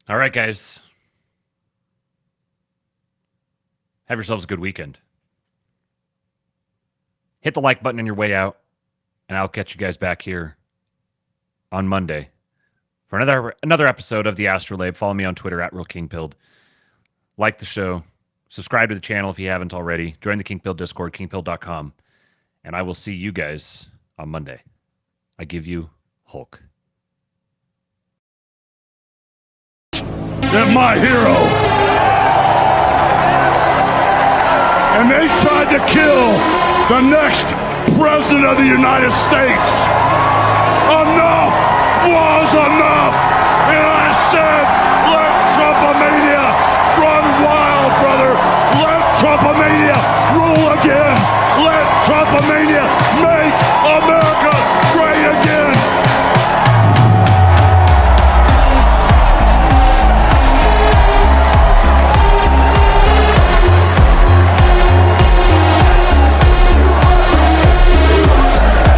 All right, guys. Have yourselves a good weekend. Hit the like button on your way out, and I'll catch you guys back here on Monday for another episode of the ASTROLABE. Follow me on Twitter at RealKingPilled. Like the show. Subscribe to the channel if you haven't already. Join the Kingpilled Discord, kingpilled.com. And I will see you guys on Monday. I give you Hulk. They're my hero. And they tried to kill the next president of the United States. Enough was enough. And I said, let Trumpomania run wild, brother. Let Trumpomania rule again.